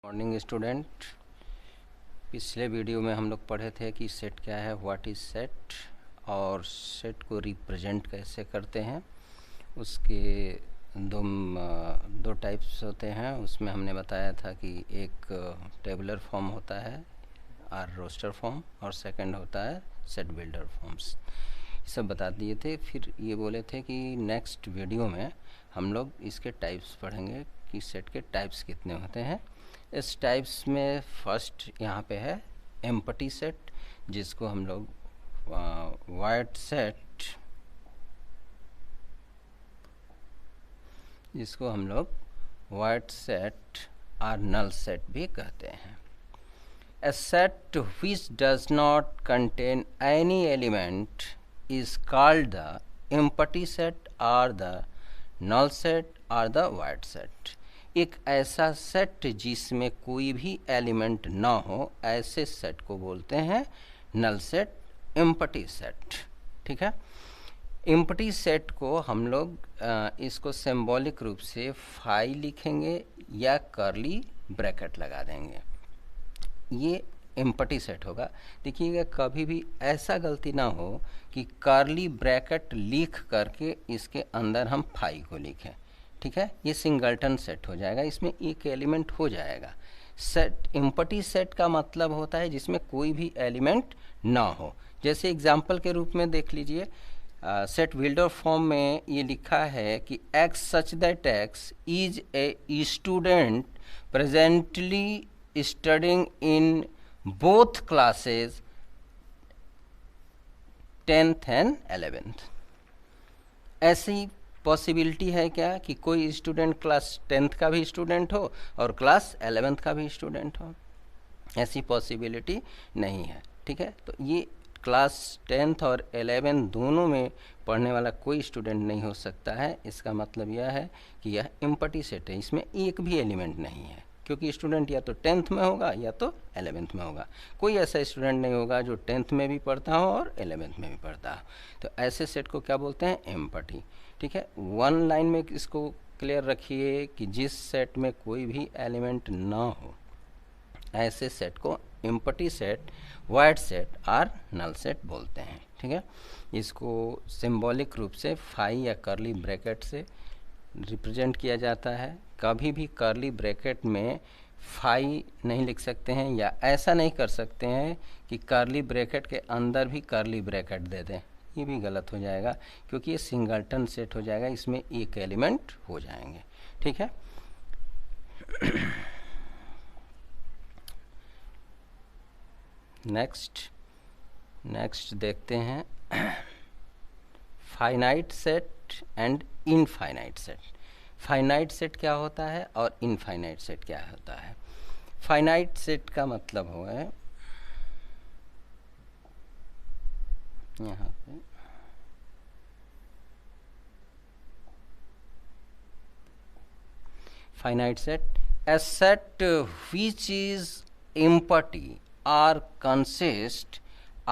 Morning student. पिछले video में हम लोग पढ़े थे कि सेट क्या है, व्हाट इज़ सेट, और सेट को रिप्रेजेंट कैसे करते हैं। उसके दो टाइप्स होते हैं। उसमें हमने बताया था कि एक टेबुलर फॉर्म होता है और रोस्टर फॉर्म, और सेकंड होता है सेट बिल्डर फॉर्म्स। सब बता दिए थे। फिर ये बोले थे कि नेक्स्ट वीडियो में हम लोग इसके टाइप्स पढ़ेंगे कि सेट के टाइप्स कितने होते हैं। इस टाइप्स में फर्स्ट यहाँ पे है एम्प्टी सेट, जिसको हम लोग वाइड सेट, जिसको हम लोग वाइड सेट और नल सेट भी कहते हैं। A set which does not contain any element is called the empty set or the null set or the void set. एक ऐसा सेट जिसमें कोई भी एलिमेंट ना हो, ऐसे सेट को बोलते हैं नल सेट, एम्प्टी सेट। ठीक है। एम्प्टी सेट को हम लोग इसको सिंबॉलिक रूप से फाई लिखेंगे या कर्ली ब्रैकेट लगा देंगे। ये एम्प्टी सेट होगा। देखिएगा, कभी भी ऐसा गलती ना हो कि कर्ली ब्रैकेट लिख करके इसके अंदर हम फाई को लिखें। ठीक है, ये सिंगलटन सेट हो जाएगा, इसमें एक एलिमेंट हो जाएगा। सेट, एम्प्टी सेट का मतलब होता है जिसमें कोई भी एलिमेंट ना हो। जैसे एग्जाम्पल के रूप में देख लीजिए, सेट बिल्डर फॉर्म में ये लिखा है कि x such that x is a student presently studying in both classes 10th and 11th। ऐसी पॉसिबिलिटी है क्या कि कोई स्टूडेंट क्लास 10th का भी स्टूडेंट हो और क्लास 11th का भी स्टूडेंट हो? ऐसी पॉसिबिलिटी नहीं है। ठीक है, तो ये क्लास 10th और 11th दोनों में पढ़ने वाला कोई स्टूडेंट नहीं हो सकता है। इसका मतलब यह है कि यह एम्प्टी सेट है, इसमें एक भी एलिमेंट नहीं है, क्योंकि स्टूडेंट या तो 10th में होगा या तो 11th में होगा। कोई ऐसा स्टूडेंट नहीं होगा जो 10th में भी पढ़ता हो और 11th में भी पढ़ता हो। तो ऐसे सेट को क्या बोलते हैं? एम्प्टी। ठीक है, वन लाइन में इसको क्लियर रखिए कि जिस सेट में कोई भी एलिमेंट ना हो, ऐसे सेट को एम्प्टी सेट, वाइड सेट और नल सेट बोलते हैं। ठीक है, इसको सिंबॉलिक रूप से फाई या कर्ली ब्रैकेट से रिप्रेजेंट किया जाता है। कभी भी कर्ली ब्रैकेट में फाई नहीं लिख सकते हैं, या ऐसा नहीं कर सकते हैं कि कर्ली ब्रैकेट के अंदर भी कर्ली ब्रैकेट दे दें। ये भी गलत हो जाएगा, क्योंकि ये सिंगलटन सेट हो जाएगा, इसमें एक एलिमेंट हो जाएंगे। ठीक है। नेक्स्ट देखते हैं finite set and infinite set. Finite set क्या होता है और इनफाइनाइट सेट क्या होता है? फाइनाइट सेट का मतलब हो है, यहाँ पे finite set, a set which is empty or consist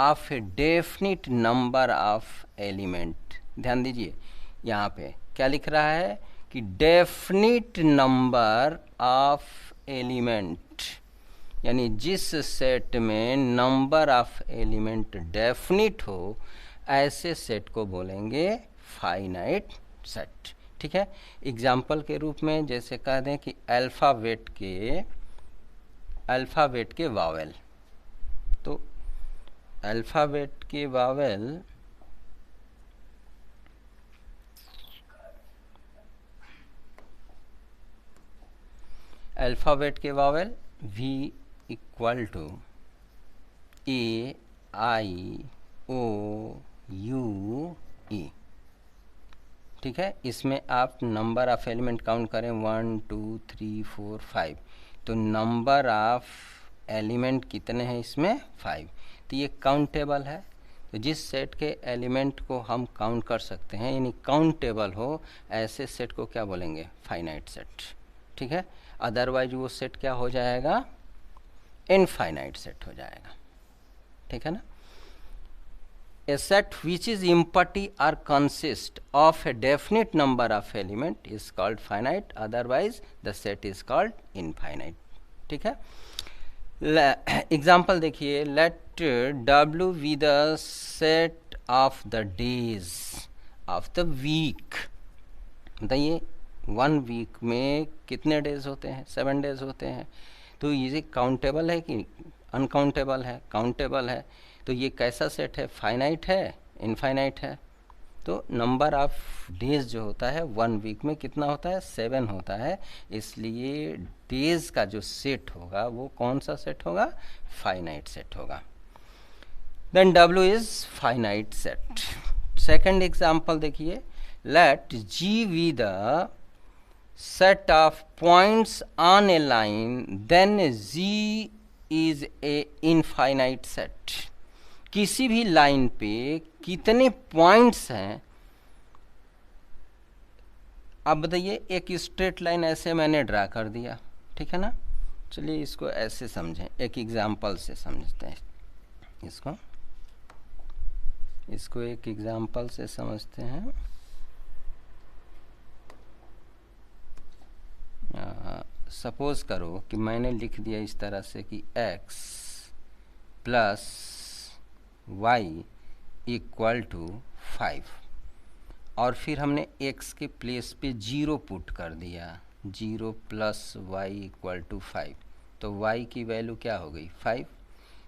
of a definite number of element। ध्यान दीजिए, यहाँ पे क्या लिख रहा है कि डेफिनिट नंबर ऑफ एलिमेंट, यानी जिस सेट में नंबर ऑफ एलिमेंट डेफिनिट हो, ऐसे सेट को बोलेंगे फाइनाइट सेट। ठीक है, एग्जाम्पल के रूप में जैसे कह दें कि अल्फ़ाबेट के वावेल, तो अल्फ़ाबेट के vowel V equal to A I O U E। ठीक है, इसमें आप नंबर ऑफ एलिमेंट काउंट करें 1 2 3 4 5, तो नंबर ऑफ एलिमेंट कितने हैं इसमें? 5। तो ये काउंटेबल है। तो जिस सेट के एलिमेंट को हम काउंट कर सकते हैं, यानी काउंटेबल हो, ऐसे सेट को क्या बोलेंगे? Finite set. ठीक है, अदरवाइज वो सेट क्या हो जाएगा? इनफाइनाइट सेट हो जाएगा। ठीक है ना। A set which is empty or consists of a definite number of element is called finite, otherwise the set is called infinite. ठीक है। एग्जाम्पल देखिए, let W be the set of the days of the week. बताइए 1 week में कितने days होते हैं? 7 days होते हैं। तो ये काउंटेबल है कि अनकाउंटेबल है? काउंटेबल है। तो ये कैसा सेट है? फाइनाइट है, इनफाइनाइट है? तो नंबर ऑफ डेज जो होता है 1 वीक में कितना होता है? 7 होता है। इसलिए डेज का जो सेट होगा वो कौन सा सेट होगा? फाइनाइट सेट होगा। Then W is finite set. Second example देखिए, let G be the set of points on a line, then G is a infinite set। किसी भी लाइन पे कितने पॉइंट्स हैं? अब बताइए, एक स्ट्रेट लाइन ऐसे मैंने ड्रा कर दिया, ठीक है ना। चलिए इसको ऐसे समझें, एक एग्जांपल से समझते हैं इसको एक एग्जांपल से समझते हैं। सपोज करो कि मैंने लिख दिया इस तरह से कि x plus y equal to 5, और फिर हमने x के प्लेस पे 0 पुट कर दिया, 0 प्लस वाई इक्वल टू 5। तो y की वैल्यू क्या हो गई? 5।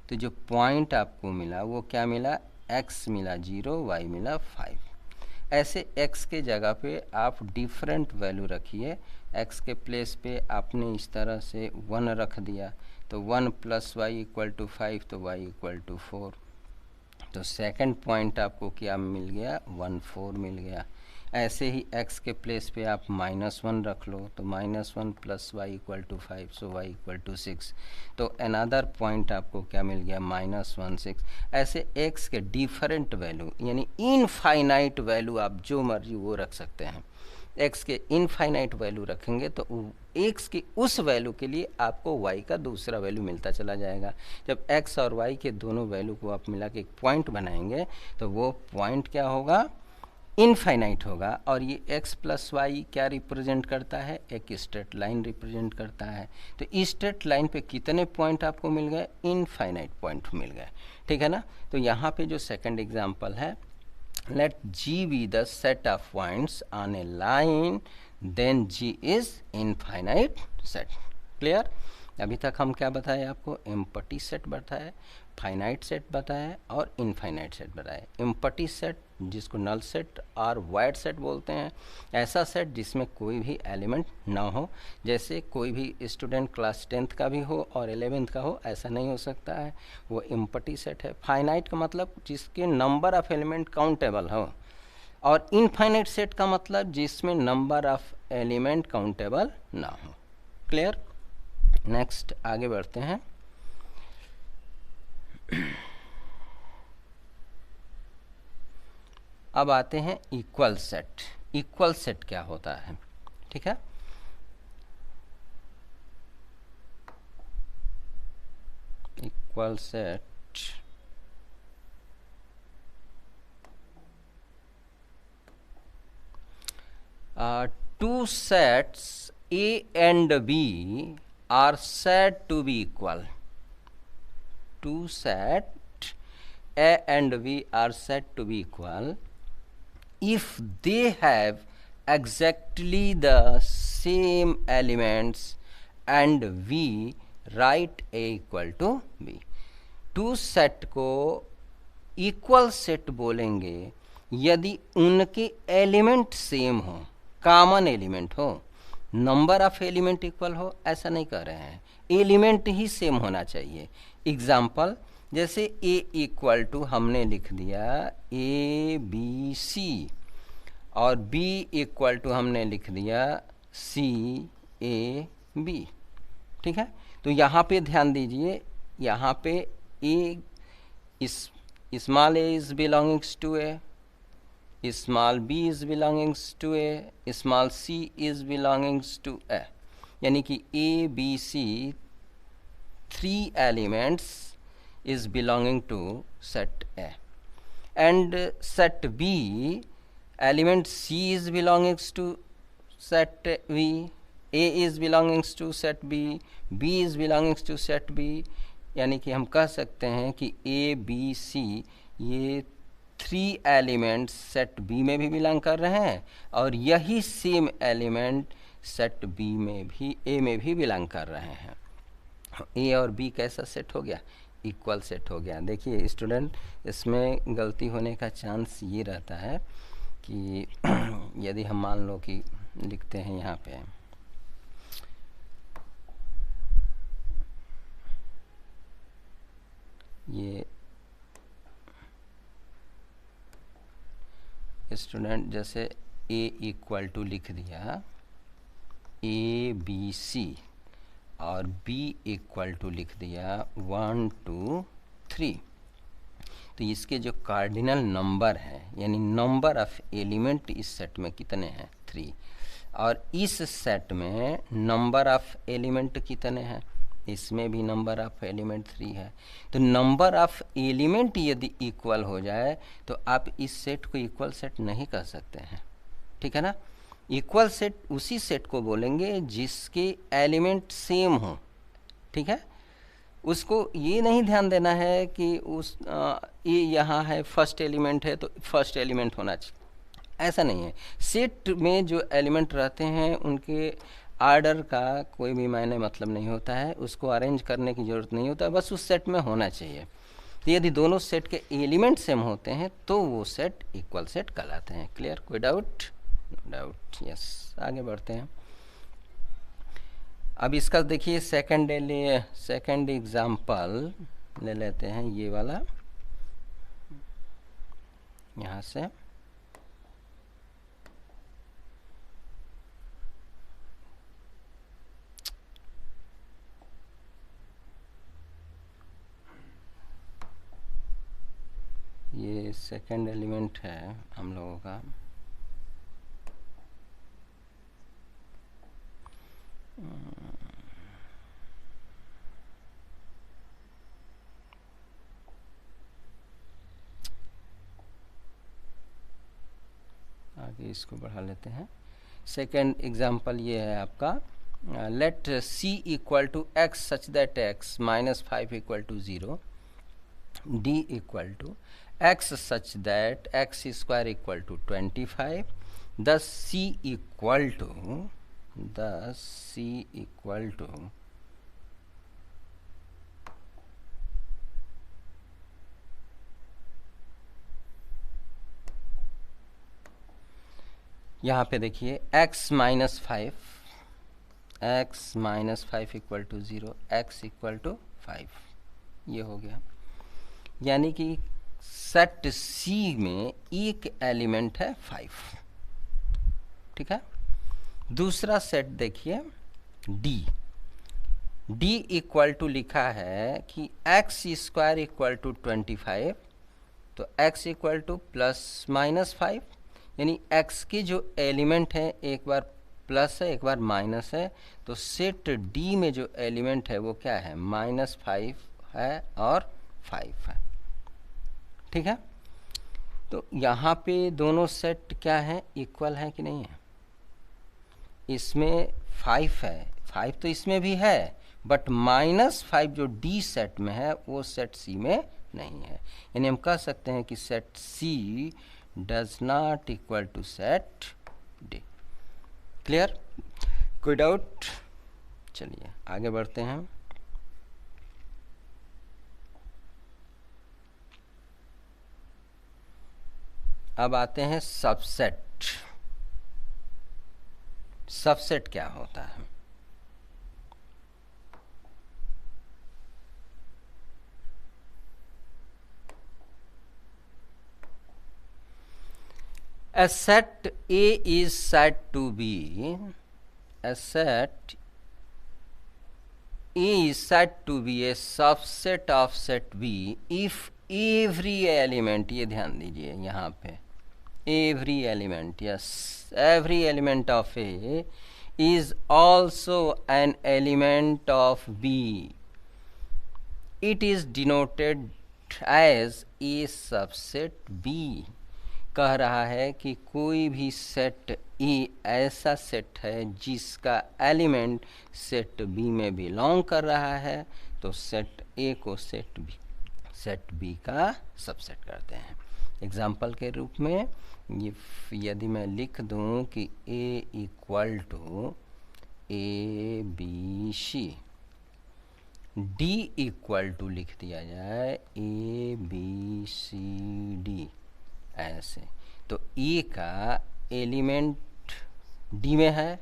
तो जो पॉइंट आपको मिला वो क्या मिला? x मिला 0, y मिला 5। ऐसे x के जगह पे आप डिफरेंट वैल्यू रखिए। x के प्लेस पे आपने इस तरह से 1 रख दिया, तो 1 प्लस वाई इक्वल टू 5, तो y इक्वल टू 4। तो सेकंड पॉइंट आपको क्या मिल गया? 1 4 मिल गया। ऐसे ही x के प्लेस पे आप -1 रख लो, तो -1 plus y equal to 5, so y equal to 6। तो अनदर पॉइंट आपको क्या मिल गया? -1 6। ऐसे x के डिफरेंट वैल्यू यानी इनफाइनाइट वैल्यू आप जो मर्जी वो रख सकते हैं। x के इनफाइनाइट वैल्यू रखेंगे तो x की उस वैल्यू के लिए आपको y का दूसरा वैल्यू मिलता चला जाएगा। जब x और y के दोनों वैल्यू को आप मिला के एक पॉइंट बनाएंगे तो वो पॉइंट क्या होगा? इनफाइनाइट होगा। और ये x प्लस वाई क्या रिप्रेजेंट करता है? एक स्ट्रेट लाइन रिप्रेजेंट करता है। तो इस स्ट्रेट लाइन पे कितने पॉइंट आपको मिल गए? इनफाइनाइट पॉइंट मिल गए, ठीक है ना। तो यहाँ पे जो सेकंड एग्जांपल है, let G be the set of points on a line, then G is infinite set। Clear? अभी तक हम क्या बताए आपको? एम्पटी सेट बताया, फाइनाइट सेट बताया और इनफाइनाइट सेट बताया। एम्पटी सेट जिसको नल सेट और वाइड सेट बोलते हैं, ऐसा सेट जिसमें कोई भी एलिमेंट ना हो। जैसे कोई भी स्टूडेंट क्लास 10th का भी हो और 11th का हो, ऐसा नहीं हो सकता है, वो एम्पटी सेट है। फाइनाइट का मतलब जिसके नंबर ऑफ एलिमेंट काउंटेबल हो, और इनफाइनाइट सेट का मतलब जिसमें नंबर ऑफ एलिमेंट काउंटेबल ना हो। क्लियर? नेक्स्ट आगे बढ़ते हैं। अब आते हैं इक्वल सेट। इक्वल सेट क्या होता है? ठीक है, equal set two sets A and B are said to be equal. Two sets A and B are said to be equal if they have exactly the same elements and we write A equal to B. Two set को equal set बोलेंगे यदि उनके element same हो, common element हो। Number of element equal हो ऐसा नहीं कह रहे हैं, एलिमेंट ही सेम होना चाहिए। एग्जाम्पल जैसे A इक्वल टू हमने लिख दिया ABC और B इक्वल टू हमने लिख दिया CAB। ठीक है, तो यहाँ पे ध्यान दीजिए, यहाँ पे A small a is belongs to A, small b is belongs to A, small c is belongs to A, यानी कि A B C 3 elements is belonging to set A, and set B element C is belongs to set V, A is belongs to set B, B is belongs to set B, यानी कि हम कह सकते हैं कि A, B, C ये 3 element set B में भी बिलोंग कर रहे हैं और यही सेम एलिमेंट सेट B में भी, A में भी बिलोंग कर रहे हैं। A और B कैसा सेट हो गया? इक्वल सेट हो गया। देखिए स्टूडेंट, इसमें गलती होने का चांस ये रहता है कि यदि हम मान लो कि लिखते हैं यहाँ पे ये स्टूडेंट जैसे A इक्वल टू लिख दिया ABC और B इक्वल टू लिख दिया 1 2 3, तो इसके जो कार्डिनल नंबर है यानी नंबर ऑफ एलिमेंट इस सेट में कितने हैं? 3, और इस सेट में नंबर ऑफ एलिमेंट कितने हैं? इसमें भी नंबर ऑफ एलिमेंट 3 है। तो नंबर ऑफ एलिमेंट यदि इक्वल हो जाए तो आप इस सेट को इक्वल सेट नहीं कह सकते हैं, ठीक है ना। इक्वल सेट उसी सेट को बोलेंगे जिसके एलिमेंट सेम हो, ठीक है। उसको ये नहीं ध्यान देना है कि ये यहाँ है फर्स्ट एलिमेंट है तो फर्स्ट एलिमेंट होना चाहिए, ऐसा नहीं है। सेट में जो एलिमेंट रहते हैं उनके आर्डर का कोई भी मायने मतलब नहीं होता है, उसको अरेंज करने की ज़रूरत नहीं होता, बस उस सेट में होना चाहिए। तो यदि दोनों सेट के एलिमेंट सेम होते हैं तो वो सेट इक्वल सेट कहलाते हैं। क्लियर? कोई डाउट? No doubt. यस, आगे बढ़ते हैं। अब इसका देखिए सेकंड एग्जाम्पल ले लेते हैं, ये वाला यहाँ से। ये सेकंड एलिमेंट है हम लोगों का। आगे इसको बढ़ा लेते हैं। सेकंड एग्जाम्पल ये है आपका, let C equal to x such that x -5 equal to 0, D equal to x such that x square equal to 25, thus C equal to यहाँ पे देखिए x minus 5 equal to 0, x equal to 5, ये हो गया। यानी कि set C में एक एलिमेंट है 5, ठीक है। दूसरा सेट देखिए D इक्वल टू लिखा है कि x स्क्वायर इक्वल टू 25, तो x इक्वल टू +-5, यानी x के जो एलिमेंट है एक बार प्लस है एक बार माइनस है, तो सेट D में जो एलिमेंट है वो क्या है? -5 है और 5 है, ठीक है। तो यहाँ पे दोनों सेट क्या है? इक्वल है कि नहीं है? इसमें 5 है, 5 तो इसमें भी है, बट -5 जो D सेट में है वो सेट C में नहीं है। यानी हम कह सकते हैं कि set C does not equal to set D। Clear? कोई डाउट? चलिए आगे बढ़ते हैं। अब आते हैं सबसेट। सबसेट क्या होता है? A set A is said to be a set A is said to be a subset of set B if every element, ये ध्यान दीजिए यहाँ पे, every element, yes, every element of A is also an element of B. It is denoted as A subset B. कह रहा है कि कोई भी सेट ए ऐसा सेट है जिसका एलिमेंट सेट बी में बिलोंग कर रहा है, तो सेट ए को सेट बी का सबसेट करते हैं। एग्जाम्पल के रूप में यदि मैं लिख दूं कि A equal to A B C, D equal to लिख दिया जाए ए बी सी डी, ऐसे, तो ए का एलिमेंट डी में है,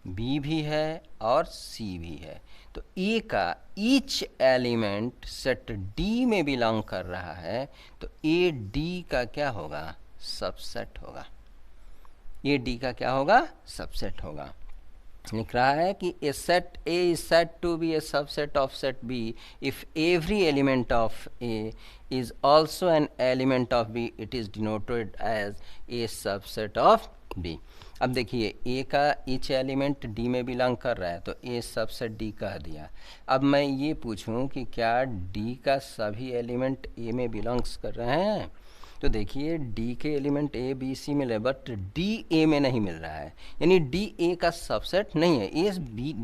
बी भी है और सी भी है, तो ए का ईच एलिमेंट सेट डी में बिलोंग कर रहा है, तो ए डी का क्या होगा? सबसेट होगा। ए डी का क्या होगा? सबसेट होगा। लिख रहा है कि A set A is said to be a subset of set B if every element of A is also an element of B, it is denoted as a subset of B। अब देखिए A का each element D में belong कर रहा है, तो A subset D कह दिया। अब मैं ये पूछूं कि क्या D का सभी एलिमेंट A में बिलोंग्स कर रहे हैं? तो देखिए D के एलिमेंट A B C मिले, बट D A में नहीं मिल रहा है, यानी D A का सबसेट नहीं है। A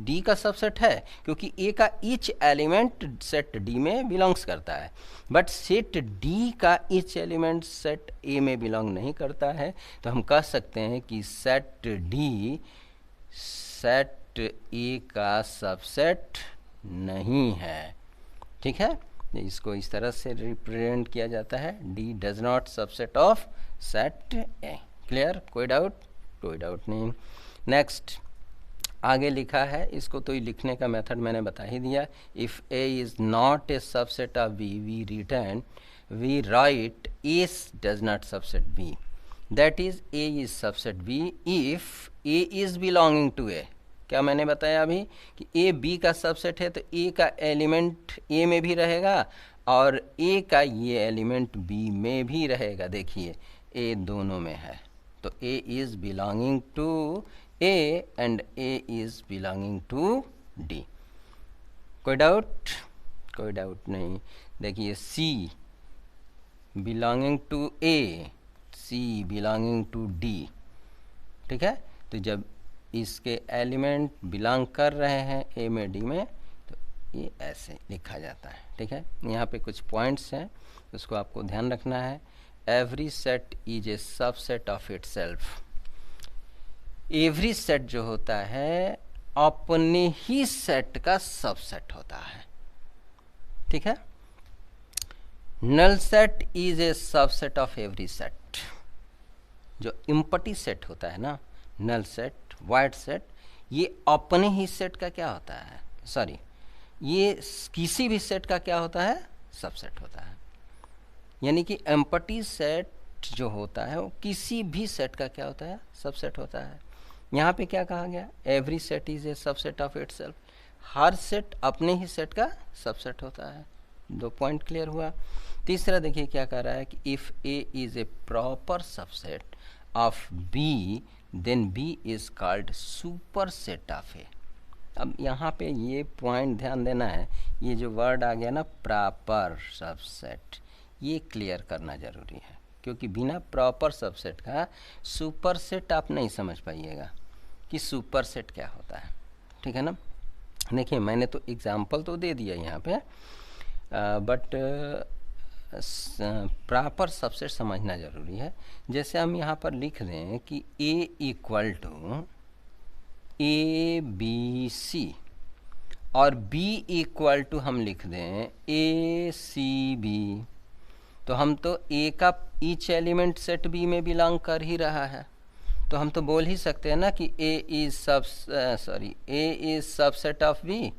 D का सबसेट है क्योंकि A का ईच एलिमेंट सेट D में बिलोंग्स करता है, बट सेट D का ईच एलिमेंट सेट A में बिलोंग नहीं करता है। तो हम कह सकते हैं कि सेट D सेट A का सबसेट नहीं है। ठीक है, इसको इस तरह से रिप्रेजेंट किया जाता है, D does not subset of set A. Clear? कोई डाउट? कोई डाउट नहीं। नेक्स्ट आगे लिखा है, इसको तो लिखने का मेथड मैंने बता ही दिया। If A is not a subset of B we write A does not subset B, that is A is subset B if A is belonging to A. क्या मैंने बताया अभी कि ए बी का सबसेट है, तो ए का एलिमेंट ए में भी रहेगा और ए का ये एलिमेंट बी में भी रहेगा। देखिए ए दोनों में है, तो A is belonging to A and A is belonging to D. कोई डाउट? कोई डाउट नहीं। देखिए C belonging to A, C belonging to D. ठीक है, तो जब इसके एलिमेंट बिलोंग कर रहे हैं ए में डी में, तो ये ऐसे लिखा जाता है। ठीक है, यहाँ पे कुछ पॉइंट्स हैं, उसको आपको ध्यान रखना है। Every set is a subset of itself. Every set जो होता है अपने ही सेट का सबसेट होता है। ठीक है, null set is a subset of every set. जो इम्पटी सेट होता है ना, नल सेट, वाइड सेट, ये अपने ही सेट का क्या होता है? सॉरी, ये किसी भी सेट का क्या होता है? सबसेट होता है। यानी कि एम्पटी सेट जो होता है वो किसी भी सेट का क्या होता है? सबसेट होता है। यहाँ पे क्या कहा गया? Every set is a subset of itself. Her set अपने ही सेट का सबसेट होता है। 2 पॉइंट क्लियर हुआ। तीसरा देखिए क्या कह रहा है कि if A is a proper subset of B then B is called superset of A. अब यहाँ पे ये पॉइंट ध्यान देना है, ये जो वर्ड आ गया ना प्रॉपर सबसेट, ये क्लियर करना जरूरी है, क्योंकि बिना प्रॉपर सबसेट का सुपर सेट आप नहीं समझ पाइएगा कि सुपर सेट क्या होता है। ठीक है ना? देखिए मैंने तो एग्जाम्पल तो दे दिया यहाँ पे, बट प्रॉपर सबसेट समझना ज़रूरी है। जैसे हम यहाँ पर लिख दें कि A equal to A B C और B इक्वल टू हम लिख दें ए सी बी, तो हम तो A का ईच एलिमेंट सेट B में बिलोंग कर ही रहा है, तो हम तो बोल ही सकते हैं ना कि A is subset of B।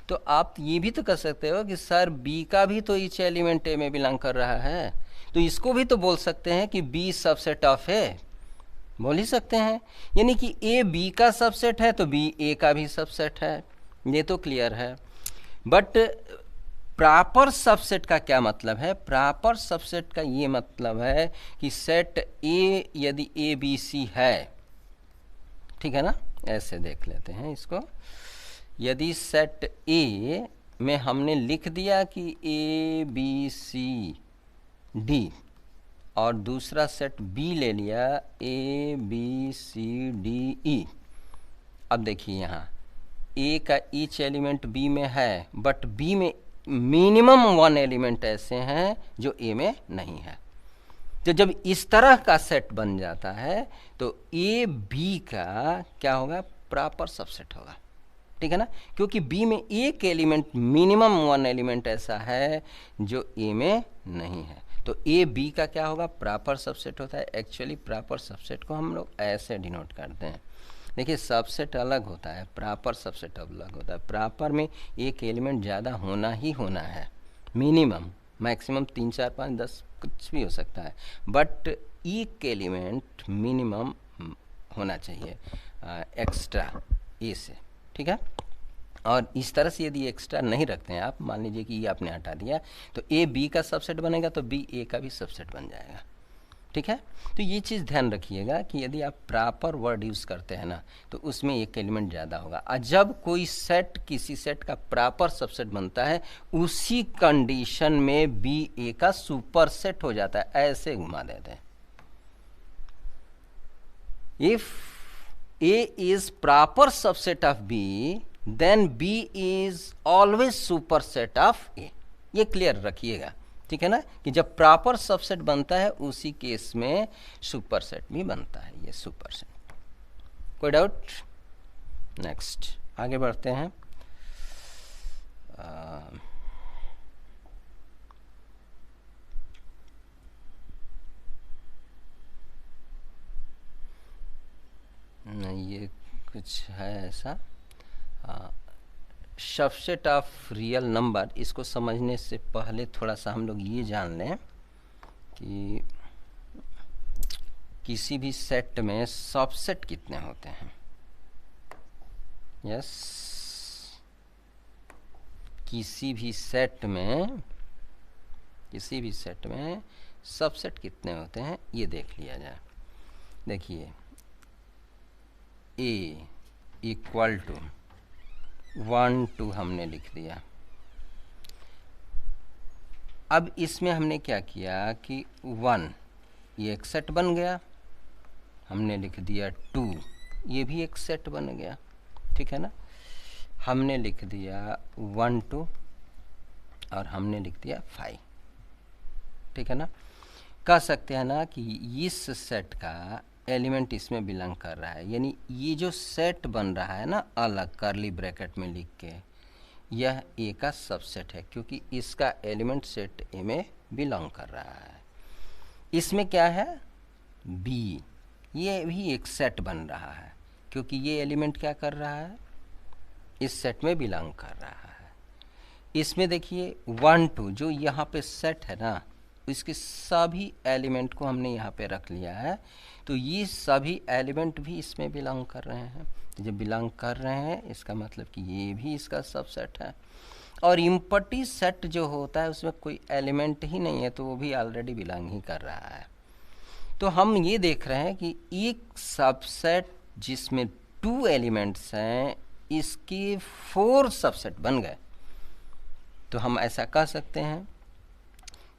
तो आप ये भी तो कर सकते हो कि सर बी का भी तो ईच एलिमेंट ए में बिलोंग कर रहा है, तो इसको भी तो बोल सकते हैं कि बी सबसेट ऑफ ए, बोल ही सकते हैं। यानी कि ए बी का सबसेट है तो बी ए का भी सबसेट है, ये तो क्लियर है। बट प्रॉपर सबसेट का क्या मतलब है? प्रॉपर सबसेट का ये मतलब है कि सेट ए यदि ए बी सी है, ठीक है ना, ऐसे देख लेते हैं इसको। यदि सेट ए में हमने लिख दिया कि ए बी सी डी, और दूसरा सेट बी ले लिया, ए बी सी डी ई। अब देखिए यहाँ ए का ईच एलिमेंट बी में है, बट बी में मिनिमम 1 एलिमेंट ऐसे हैं जो ए में नहीं है। तो जब इस तरह का सेट बन जाता है तो ए बी का क्या होगा, प्रॉपर सबसेट होगा, ठीक है ना, क्योंकि बी में एक एलिमेंट, मिनिमम 1 एलिमेंट ऐसा है जो ए में नहीं है। तो ए बी का क्या होगा, प्रॉपर सबसेट होता है। एक्चुअली प्रॉपर सबसेट को हम लोग ऐसे डिनोट करते हैं। देखिए सबसेट अलग होता है, प्रॉपर सबसेट अलग होता है। प्रॉपर में एक एलिमेंट ज़्यादा होना ही होना है, मिनिमम, मैक्सिमम 3 4 5 10 कुछ भी हो सकता है, बट एक एलिमेंट मिनिमम होना चाहिए एक्स्ट्रा ए से, ठीक है। और इस तरह से यदि एक्स्ट्रा नहीं रखते हैं आप, मान लीजिए कि ये आपने हटा दिया, तो ए बी का सबसेट बनेगा तो बी ए का भी सबसेट बन जाएगा, ठीक है। तो ये चीज़ ध्यान रखिएगा कि यदि आप प्रॉपर वर्ड यूज़ करते हैं ना तो उसमें एक एलिमेंट ज़्यादा होगा। और जब कोई सेट किसी सेट का प्रॉपर सबसेट बनता है, उसी कंडीशन में बी ए का सुपर सेट हो जाता है। ऐसे घुमा देते हैं। If A is proper subset of B, then B is always superset of A. ये क्लियर रखिएगा, ठीक है ना, कि जब प्रॉपर सबसेट बनता है उसी केस में सुपर सेट भी बनता है, ये सुपर सेट। कोई डाउट? नेक्स्ट आगे बढ़ते हैं। ये कुछ है ऐसा, सबसेट ऑफ रियल नंबर। इसको समझने से पहले थोड़ा सा हम लोग ये जान लें कि किसी भी सेट में सबसेट कितने होते हैं। यस, किसी भी सेट में सबसेट कितने होते हैं ये देख लिया जाए। देखिए ए इक्वल टू 1 2 हमने लिख दिया। अब इसमें हमने क्या किया कि 1 ये एक सेट बन गया, हमने लिख दिया 2 ये भी एक सेट बन गया, ठीक है ना। हमने लिख दिया 1 2 और हमने लिख दिया 5, ठीक है ना। कह सकते हैं ना कि इस सेट का एलिमेंट इसमें बिलोंग कर रहा है, यानी ये जो सेट बन रहा है ना अलग करली ब्रैकेट में लिख के, यह ए का सबसेट है, क्योंकि इसका एलिमेंट सेट ए में बिलोंग कर रहा है। इसमें क्या है, बी, ये भी एक सेट बन रहा है, क्योंकि ये एलिमेंट क्या कर रहा है, इस सेट में बिलोंग कर रहा है। इसमें देखिए 1 2 जो यहाँ पे सेट है ना, इसके सभी एलिमेंट को हमने यहाँ पे रख लिया है, तो ये सभी एलिमेंट भी इसमें बिलोंग कर रहे हैं। तो जब बिलोंग कर रहे हैं इसका मतलब कि ये भी इसका सबसेट है। और इम्पटी सेट जो होता है उसमें कोई एलिमेंट ही नहीं है, तो वो भी ऑलरेडी बिलोंग ही कर रहा है। तो हम ये देख रहे हैं कि एक सबसेट जिसमें 2 एलिमेंट्स हैं, इसके 4 सबसेट बन गए। तो हम ऐसा कह सकते हैं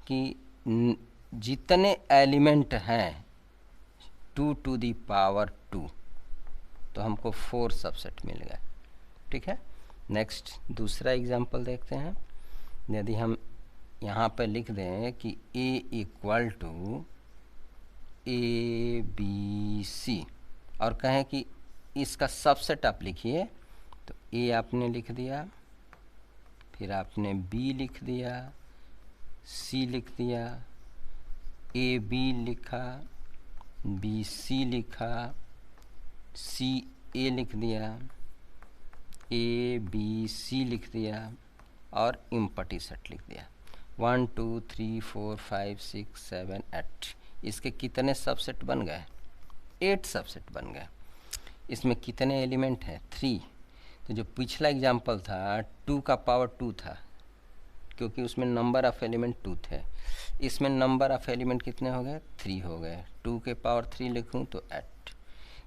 कि जितने एलिमेंट हैं 2 to the power 2, तो हमको 4 सबसेट मिल गए, ठीक है। नेक्स्ट दूसरा एग्जांपल देखते हैं। यदि हम यहाँ पर लिख दें कि a equal to A B C और कहें कि इसका सबसेट आप लिखिए, तो a आपने लिख दिया, फिर आपने b लिख दिया, c लिख दिया, ए बी लिखा, बी सी लिखा, सी ए लिख दिया, ए बी सी लिख दिया और इम्पटी सेट लिख दिया। 1 2 3 4 5 6 7 8, इसके कितने सबसेट बन गए, 8 सबसेट बन गए। इसमें कितने एलिमेंट हैं, 3। तो जो पिछला एग्जाम्पल था 2 का पावर 2 था, क्योंकि उसमें नंबर ऑफ एलिमेंट 2 थे। इसमें नंबर ऑफ एलिमेंट कितने हो गए, 3 हो गए। 2 के पावर 3 लिखूं तो 8।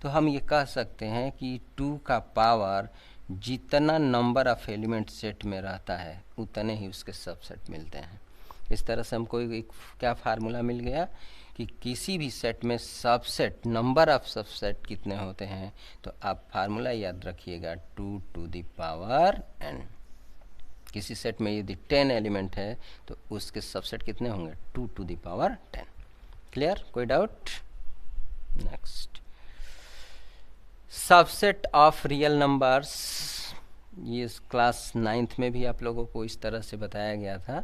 तो हम ये कह सकते हैं कि 2 का पावर जितना नंबर ऑफ एलिमेंट सेट में रहता है उतने ही उसके सबसेट मिलते हैं। इस तरह से हमको एक क्या फार्मूला मिल गया कि किसी भी सेट में सबसेट, नंबर ऑफ सबसेट कितने होते हैं, तो आप फार्मूला याद रखिएगा 2 टू द पावर n। किसी सेट में यदि 10 एलिमेंट है तो उसके सबसेट कितने होंगे, 2 टू द पावर 10। क्लियर, कोई doubt? Next, subset of real numbers. ये क्लास 9th में भी आप लोगों को इस तरह से बताया गया था।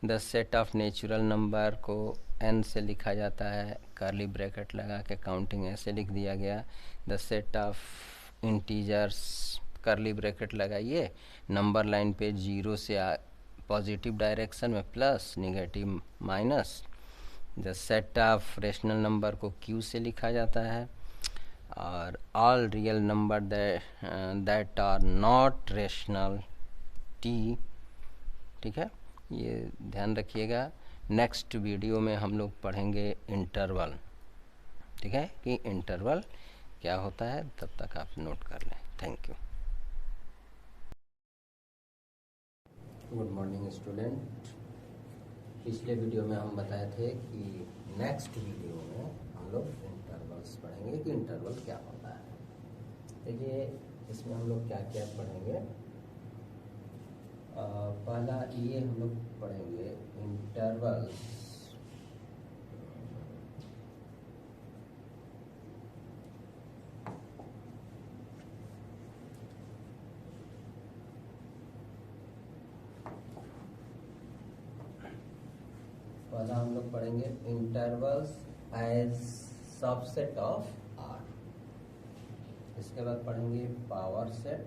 The set of natural number को n से लिखा जाता है, कर्ली ब्रैकेट लगा के काउंटिंग ऐसे लिख दिया गया। The set of integers, curly bracket लगाइए, नंबर लाइन पे 0 से पॉजिटिव डायरेक्शन में plus, negative minus. The set of rational number को q से लिखा जाता है, और all real number that are not rational t। ठीक है, ये ध्यान रखिएगा। नेक्स्ट वीडियो में हम लोग पढ़ेंगे इंटरवल। ठीक है, कि इंटरवल क्या होता है, तब तक आप नोट कर लें। Thank you. Good morning student. पिछले वीडियो में हम बताए थे कि नेक्स्ट वीडियो में हम लोग इंटरवल्स पढ़ेंगे कि इंटरवल क्या होता है। देखिए, इसमें हम लोग क्या क्या पढ़ेंगे। पहला ये हम लोग पढ़ेंगे इंटरवल्स। पहला हम लोग पढ़ेंगे intervals as subset of R. इसके बाद पढ़ेंगे पावर सेट,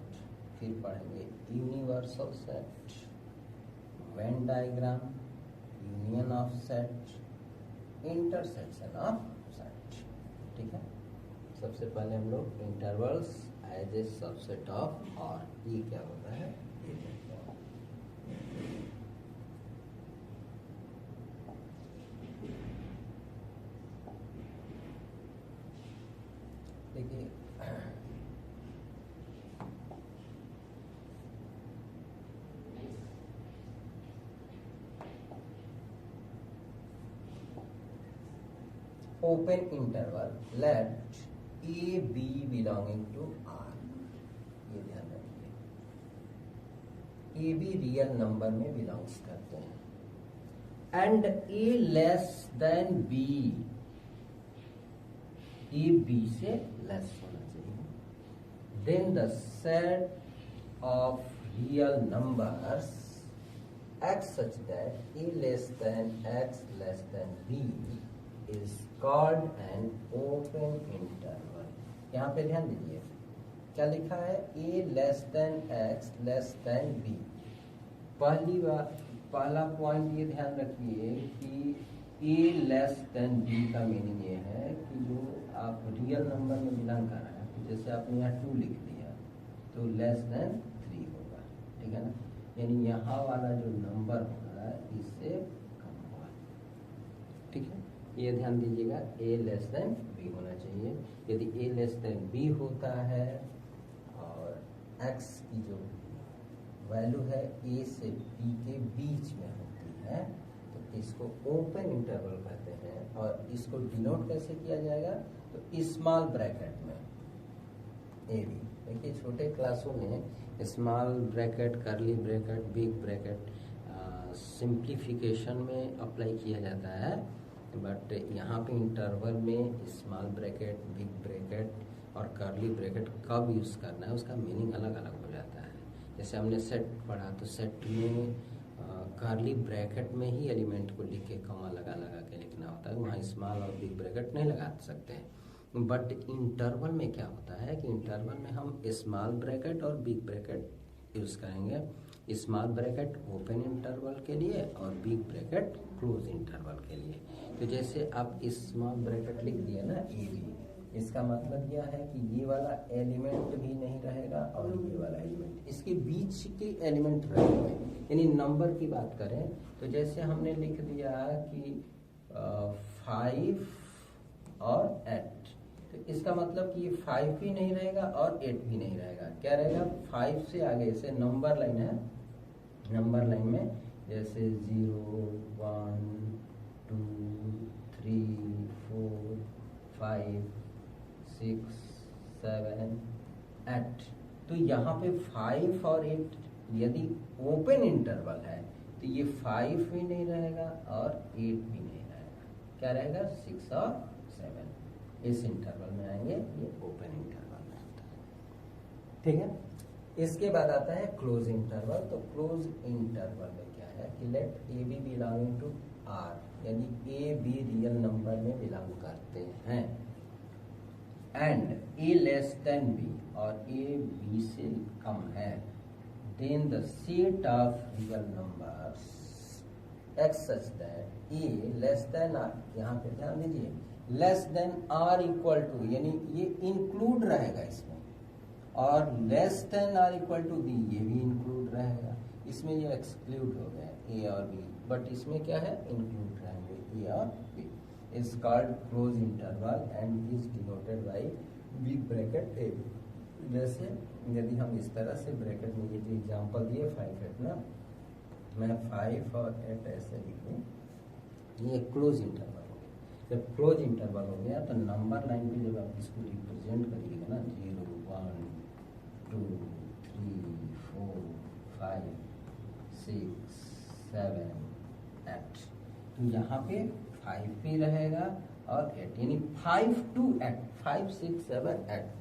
फिर पढ़ेंगे universal set, Venn diagram, union of set, intersection of set. ठीक है, सबसे पहले हम लोग intervals as a subset of R, ये क्या होता है ये देखते हैं। देखिए, open interval let a b belonging to r, ये ध्यान रखिए। a b रियल नंबर में बिलोंग्स करते हैं, and a less than b, a b से लेस होना चाहिए। Then the set of real numbers x such that a less than x less than b is called an open interval। यहाँ पे ध्यान दीजिए, क्या लिखा है, a less than x less than b। पहला पॉइंट ये ध्यान रखिए कि a लेस देन b का मीनिंग ये है कि जो आप रियल नंबर में बिलोंग कर रहे हैं, जैसे आपने यहाँ 2 लिख दिया तो लेस देन 3 होगा। ठीक है ना, यानी यहाँ वाला जो नंबर होगा इससे कम होगा। ठीक है, ये ध्यान दीजिएगा, a लेस देन b होना चाहिए। यदि a लेस देन b होता है और x की जो वैल्यू है a से b के बीच में होती है तो इसको ओपन इंटरवल कहते हैं। और इसको डिनोट कैसे किया जाएगा, तो स्मॉल ब्रैकेट में a b। देखिए, छोटे क्लासों में small bracket, curly bracket, big bracket simplification में अप्लाई किया जाता है, बट यहाँ पे इंटरवल में स्मॉल ब्रैकेट, बिग ब्रैकेट और कर्ली ब्रैकेट कब यूज़ करना है उसका मीनिंग अलग अलग हो जाता है। जैसे हमने सेट पढ़ा तो सेट में कर्ली ब्रैकेट में ही एलिमेंट को लिख के कॉमा लगा लगा के लिखना होता है, वहाँ स्मॉल और बिग ब्रैकेट नहीं लगा सकते हैं। बट इंटरवल में क्या होता है कि इंटरवल में हम स्मॉल ब्रैकेट और बिग ब्रैकेट यूज़ करेंगे। स्मॉल ब्रैकेट ओपन इंटरवल के लिए और बिग ब्रैकेट क्लोज इंटरवल के लिए। तो जैसे आप स्मॉल ब्रैकेट लिख दिया ना ए बी, इसका मतलब यह है कि ये वाला एलिमेंट भी नहीं रहेगा और ये वाला एलिमेंट, इसके बीच के एलिमेंट रहेंगे। यानी नंबर की बात करें तो जैसे हमने लिख दिया कि 5 और 8, तो इसका मतलब कि ये 5 भी नहीं रहेगा और 8 भी नहीं रहेगा। क्या रहेगा, 5 से आगे से नंबर लाइन है, नंबर लाइन में जैसे 0 1 2 3 4 5 6 7 8। तो यहाँ पे 5 और 8 यदि ओपन इंटरवल है तो ये 5 भी नहीं रहेगा और 8 भी नहीं रहेगा, क्या रहेगा 6 और 7 इस इंटरवल में आएंगे, ये ओपन इंटरवल में आता है। ठीक है, इसके बाद आता है क्लोज इंटरवल। तो क्लोज इंटरवल में क्या है कि let A B belonging to R, यानी ए बी रियल नंबर में बिलोंग करते हैं and A less than B और ए बी से कम है, then the set of real numbers x such that A less than or, यहाँ पे ध्यान दीजिए, less than or equal to, यानी ये इंक्लूड रहेगा इसमें, और less than or equal to B ये भी इंक्लूड रहेगा। इसमें ये एक्सक्लूड हो गया ए और बी, बट इसमें क्या है इंक्लूड रहेंगे ए और B. Is called close interval and is denoted by big bracket A. जैसे यदि हम इस तरह से ब्रैकेट में ये जो एग्जांपल दिए 5 8 ना, मैं 5 और 8 ऐसे लिखूं, ये क्लोज इंटरवल हो गया। जब क्लोज इंटरवल हो गया तो नंबर लाइन पे जब आप इसको रिप्रेजेंट करिएगा ना 0 1 2 3 4 5 6 7 8, तो यहाँ पे 5 भी रहेगा और 8, यानी 5 to 8, 5 6 7 8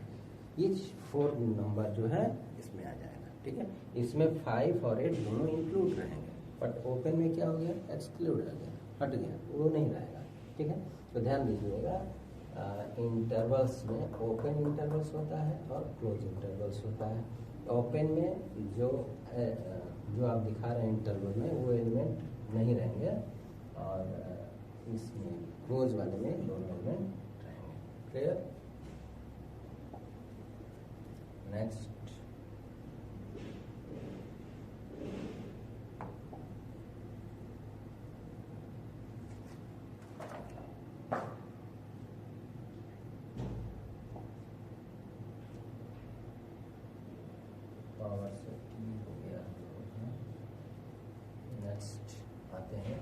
ये 4 नंबर जो है इसमें आ जाएगा। ठीक है, इसमें 5 और 8 दोनों इंक्लूड रहेंगे, बट ओपन में क्या हो गया एक्सक्लूड हो गया, हट गया, वो नहीं रहेगा। ठीक है, तो ध्यान दीजिएगा इंटरवल्स में ओपन इंटरवल्स होता है और क्लोज इंटरवल्स होता है। ओपन में जो आप दिखा रहे हैं इंटरवल में वो एलिमेंट नहीं रहेंगे, और इसमें क्लोज वाले में दोनों एलिमेंट रहेंगे। क्लियर? नेक्स्ट, पावर से हो गया। नेक्स्ट आते हैं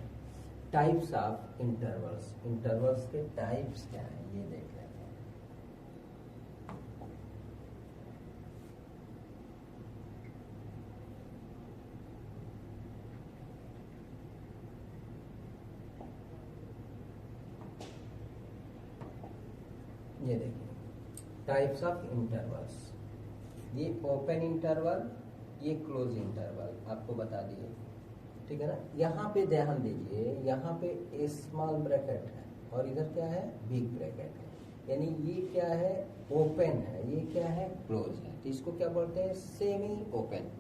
टाइप्स ऑफ इंटरवल्स। इंटरवल्स के टाइप्स क्या हैं ये देख लेते हैं। ये देखिए टाइप्स ऑफ इंटरवल्स, ये ओपन इंटरवल, ये क्लोज इंटरवल आपको बता दिए। ठीक है ना, यहाँ पे ध्यान दीजिए, यहाँ पे स्मॉल ब्रैकेट है और इधर क्या है बिग ब्रैकेट है, यानी ये क्या है ओपन है, ये क्या है क्लोज है। तो इसको क्या बोलते हैं semi open,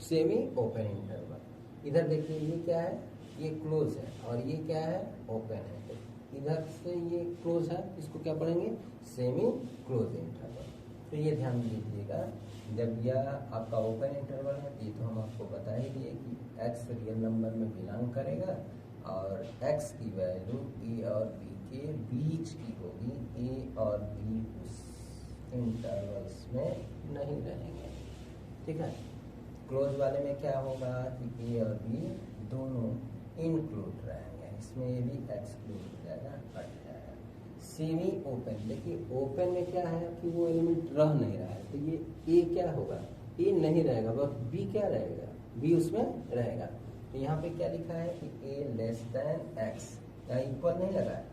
semi open interval. इधर देखिए ये क्या है ये क्लोज है और ये क्या है ओपन है, तो इधर से ये क्लोज है, इसको क्या पढ़ेंगे सेमी क्लोज इंटरवल। तो ये ध्यान दीजिएगा, जब यह आपका ओपन इंटरवल है ये तो हम आपको बता ही दिए कि x रियल नंबर में बिलोंग करेगा और x की वैल्यू a और b के बीच की होगी, a और b उस इंटरवल्स में नहीं रहेंगे। ठीक है, क्लोज वाले में क्या होगा कि a और b दोनों इंक्लूड रहेंगे, इसमें ये भी एक्सक्लूड हो जाएगा, हट जाएगा। सेमी ओपन, देखिए ओपन में क्या है कि वो एलिमेंट रह नहीं रहा है, तो ये ए क्या होगा ए नहीं रहेगा, बस बी क्या रहेगा बी उसमें रहेगा। तो यहाँ पे क्या लिखा है कि ए लेस देन एक्स, यहाँ इक्वल नहीं लगा है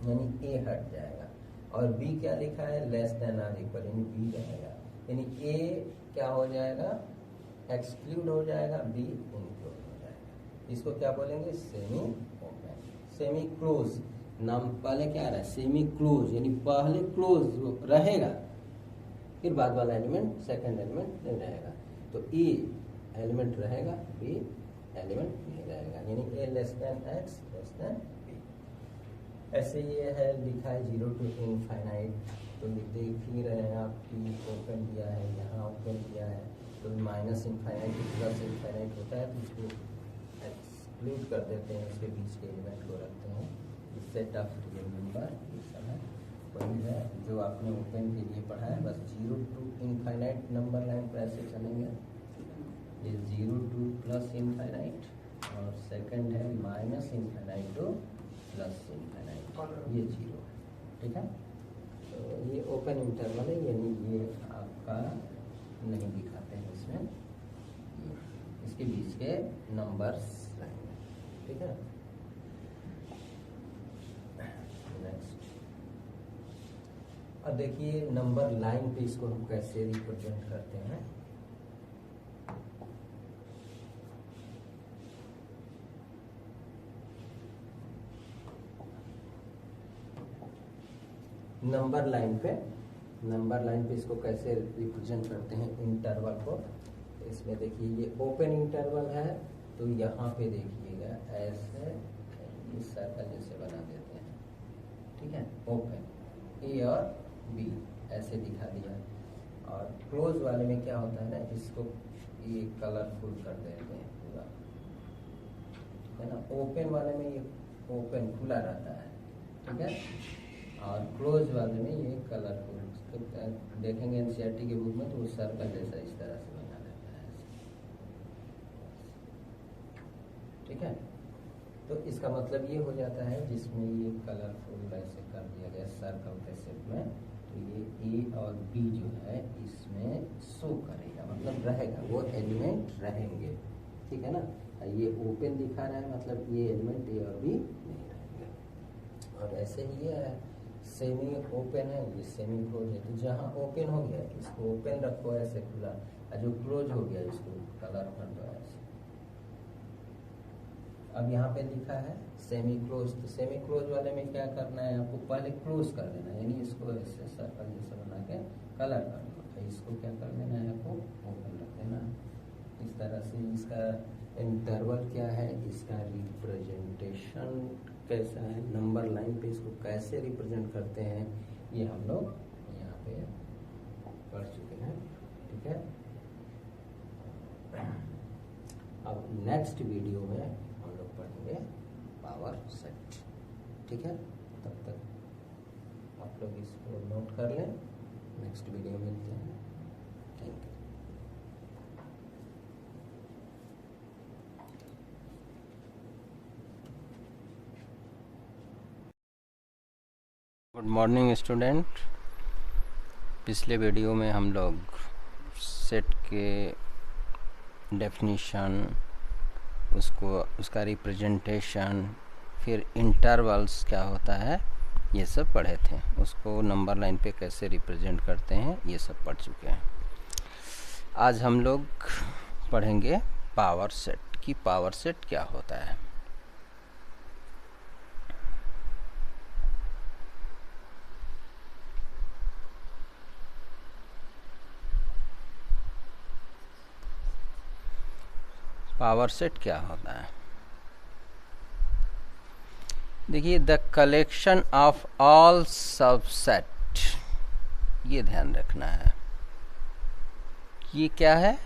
यानी ए हट जाएगा, और बी क्या लिखा है लेस देन आर इक्वल यानी बी रहेगा, यानी ए क्या हो जाएगा एक्सक्लूड हो जाएगा, बी इंक्लूड हो जाएगा। इसको क्या बोलेंगे सेमी ओपन। सेमी क्लोज नाम पहले क्या रहा है सेमी क्लोज, यानी पहले क्लोज रहेगा फिर बाद वाला एलिमेंट सेकंड एलिमेंट नहीं रहेगा, तो ए एलिमेंट रहेगा बी एलिमेंट नहीं रहेगा, यानी A less than x less than B. ऐसे ये है लिखा है 0 to इनफाइनाइट, तो देख ही रहे हैं आप कि ओपन दिया है, यहाँ ओपन दिया है, तो माइनस इनफाइनाइट प्लस इनफाइनाइट होता है तो इसको एक्सक्लूड कर देते हैं, उसके बीच के एलिमेंट को रखते हैं। सेट ऑफ रियल नंबर इस समय वही है जो आपने ओपन के लिए पढ़ा है, बस 0 to इनफाइनाइट नंबर लाइन पर ऐसे चलेंगे, ये 0 to प्लस इनफाइनाइट, और सेकंड है minus infinite two plus infinite, ये 0 है। ठीक है, तो ये ओपन इंटरवल है, यानी ये आपका नहीं दिखाते हैं इसमें, इसके बीच के नंबर्स रहेंगे। ठीक है, नेक्स्ट। अब देखिए नंबर लाइन पे इसको हम कैसे रिप्रेजेंट करते हैं। नंबर लाइन पे इसको कैसे रिप्रेजेंट करते हैं इंटरवल को। इसमें देखिए ये ओपन इंटरवल है, तो यहाँ पे देखिएगा ऐसे इस सर्कल जैसे बना देते हैं। ठीक है, ओपन ए और बी ऐसे दिखा दिया, और क्लोज वाले में क्या होता है ना, इसको ये कलरफुल कर देते हैं पूरा, है ना। ओपन वाले में ये ओपन खुला रहता है, ठीक है, और क्लोज वाले में ये कलरफुल। तो देखेंगे एनसीईआरटी के बुक में, तो वो सर्कल जैसा इस तरह से बना रहता है। ठीक है, तो इसका मतलब ये हो जाता है जिसमें ये कलरफुल ऐसे कर दिया गया सर्कल के शेप में, तो ये ए और बी जो है इसमें शो करेगा, मतलब रहेगा, वो एलिमेंट रहेंगे। ठीक है ना, ये ओपन दिखा रहा है, मतलब ये एलिमेंट ए और बी नहीं रहेंगे। और ऐसे ही ये है, सेमी ओपन है, ये सेमी क्लोज है, तो जहाँ ओपन हो गया इसको ओपन रखो ऐसे खुला, और जो क्लोज हो गया इसको कलर कर दो ऐसे। अब यहाँ पे लिखा है सेमी क्लोज, तो सेमी क्लोज वाले में क्या करना है, आपको पहले क्लोज कर देना है, यानी इसको ऐसे सर्कल जैसे बना के कलर कर दो, तो इसको क्या कर देना है, आपको ओपन रख देना है इस तरह से। इसका इंटरवल क्या है, इसका रिप्रेजेंटेशन कैसा है, नंबर लाइन पे इसको कैसे रिप्रेजेंट करते हैं, ये हम लोग यहाँ पे पढ़ चुके हैं। ठीक है, अब नेक्स्ट वीडियो में हम लोग पढ़ेंगे पावर सेट। ठीक है, तब तक आप लोग इसको नोट कर लें, नेक्स्ट वीडियो में मिलते हैं। Thank you. Good morning student. पिछले वीडियो में हम लोग सेट के डेफिनीशन, उसका रिप्रेजेंटेशन, फिर इंटरवल्स क्या होता है, ये सब पढ़े थे। उसको नंबर लाइन पे कैसे रिप्रेजेंट करते हैं, ये सब पढ़ चुके हैं। आज हम लोग पढ़ेंगे पावर सेट की पावर सेट क्या होता है। पावर सेट क्या होता है, देखिए, the collection of all subset, ये ध्यान रखना है। ये क्या है,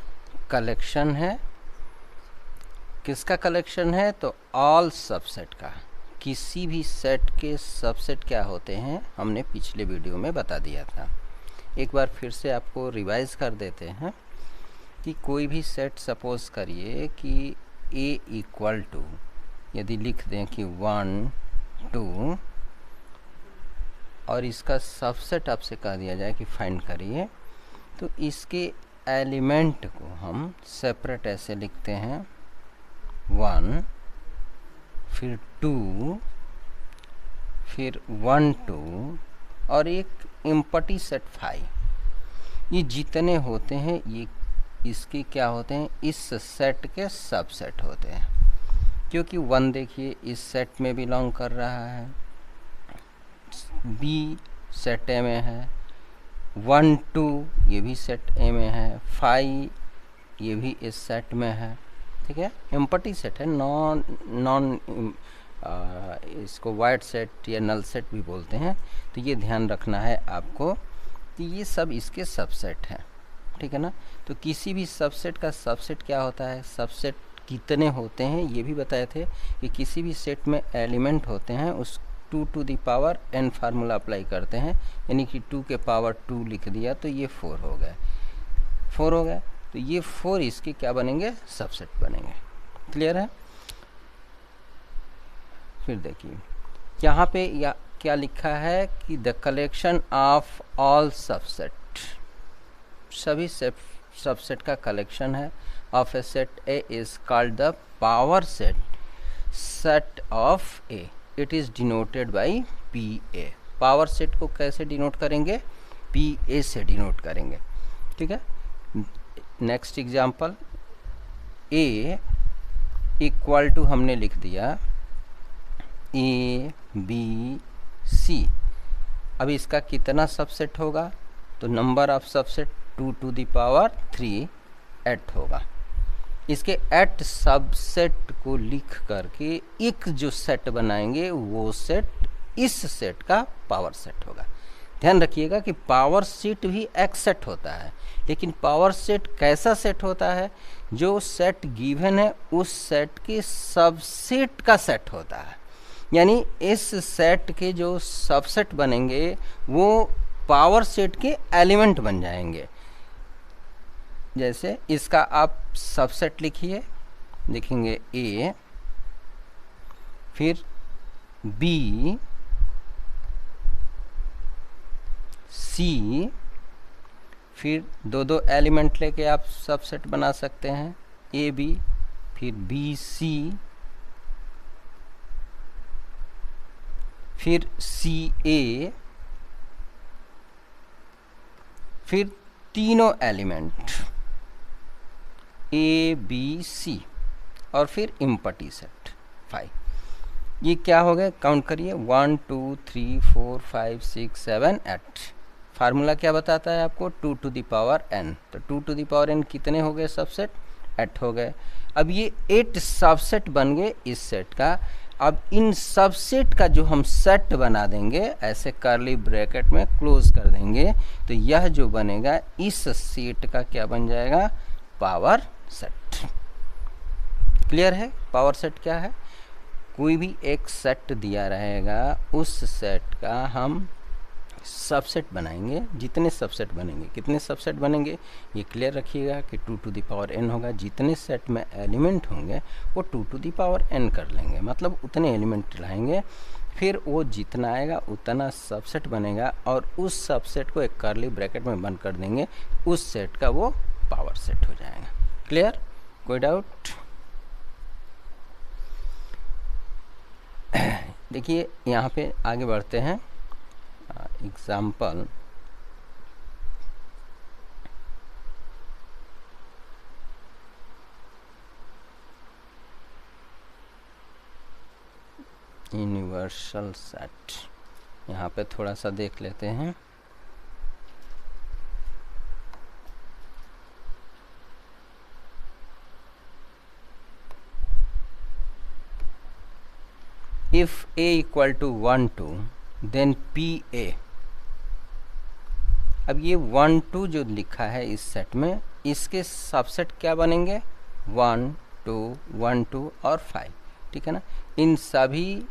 कलेक्शन है। किसका कलेक्शन है, तो ऑल सबसेट का। किसी भी सेट के सबसेट क्या होते हैं, हमने पिछले वीडियो में बता दिया था। एक बार फिर से आपको रिवाइज कर देते हैं कि कोई भी सेट, सपोज करिए कि A इक्वल टू, यदि लिख दें कि 1 2, और इसका सबसेट आपसे कह दिया जाए कि फाइंड करिए, तो इसके एलिमेंट को हम सेपरेट ऐसे लिखते हैं, 1 फिर 2 फिर 1 2 और एक एम्प्टी सेट 5। ये जितने होते हैं ये इसके क्या होते हैं, इस सेट के सबसेट होते हैं। क्योंकि 1 देखिए इस सेट में बिलोंग कर रहा है, बी सेट ए में है, 1 2 ये भी सेट ए में है, 5 ये भी इस सेट में है। ठीक है, एम्प्टी सेट है, नॉन इसको वाइड सेट या नल सेट भी बोलते हैं। तो ये ध्यान रखना है आपको कि ये सब इसके सबसेट हैं। ठीक है ना, तो किसी भी सबसेट का सबसेट क्या होता है, सबसेट कितने होते हैं ये भी बताए थे कि किसी भी सेट में एलिमेंट होते हैं, उस 2 to the power n formula apply करते हैं, यानी कि 2 के पावर 2 लिख दिया तो ये 4 हो गए। तो ये 4 इसके क्या बनेंगे, सबसेट बनेंगे। क्लियर है। फिर देखिए यहाँ पे या क्या लिखा है कि the collection of all subset, सभी सबसेट का कलेक्शन है of A set A is called the power set of A, it is denoted by P A. Power set को कैसे डिनोट करेंगे, पी ए से डिनोट करेंगे। ठीक है। Next example, A equal to हमने लिख दिया ए बी सी। अब इसका कितना सबसेट होगा, तो number of subset 2 to the power 3 8 होगा। इसके 8 सबसेट को लिख करके एक जो सेट बनाएंगे वो सेट इस सेट का पावर सेट होगा। ध्यान रखिएगा कि पावर सेट भी एक सेट होता है, लेकिन पावर सेट कैसा सेट होता है, जो सेट गिवन है उस सेट के सबसेट का सेट होता है। यानी इस सेट के जो सबसेट बनेंगे वो पावर सेट के एलिमेंट बन जाएंगे। जैसे इसका आप सबसेट लिखिए, लिखेंगे ए, फिर बी, सी, फिर दो एलिमेंट लेके आप सबसेट बना सकते हैं, ए बी, फिर बी सी, फिर सी ए, फिर तीनों एलिमेंट ए बी सी, और फिर इम्पटी सेट 5। ये क्या हो गए, काउंट करिए, 1 2 3 4 5 6 7 8। फार्मूला क्या बताता है आपको, 2 to the power n। तो 2 to the power n कितने हो गए सबसेट, 8 हो गए। अब ये 8 सबसेट बन गए इस सेट का। अब इन सबसेट का जो हम सेट बना देंगे, ऐसे कर्ली ब्रैकेट में क्लोज कर देंगे, तो यह जो बनेगा इस सेट का क्या बन जाएगा, पावर सेट। क्लियर है। पावर सेट क्या है, कोई भी एक सेट दिया रहेगा, उस सेट का हम सबसेट बनाएंगे। जितने सबसेट बनेंगे, कितने सबसेट बनेंगे, ये क्लियर रखिएगा कि 2 to the power n होगा। जितने सेट में एलिमेंट होंगे वो 2 to the power n कर लेंगे, मतलब उतने एलिमेंट लाएंगे, फिर वो जितना आएगा उतना सबसेट बनेगा, और उस सबसेट को एक कर्ली ब्रैकेट में बंद कर देंगे, उस सेट का वो पावर सेट हो जाएगा। क्लियर, कोई डाउट। देखिए यहाँ पे आगे बढ़ते हैं। एग्जाम्पल, यूनिवर्सल सेट, यहाँ पे थोड़ा सा देख लेते हैं। If a equal to 1 2 then PA। अब ये 1 2 जो लिखा है इस सेट में, इसके सबसेट क्या बनेंगे, 1 2 1 2 और 5। ठीक है ना। इन सभी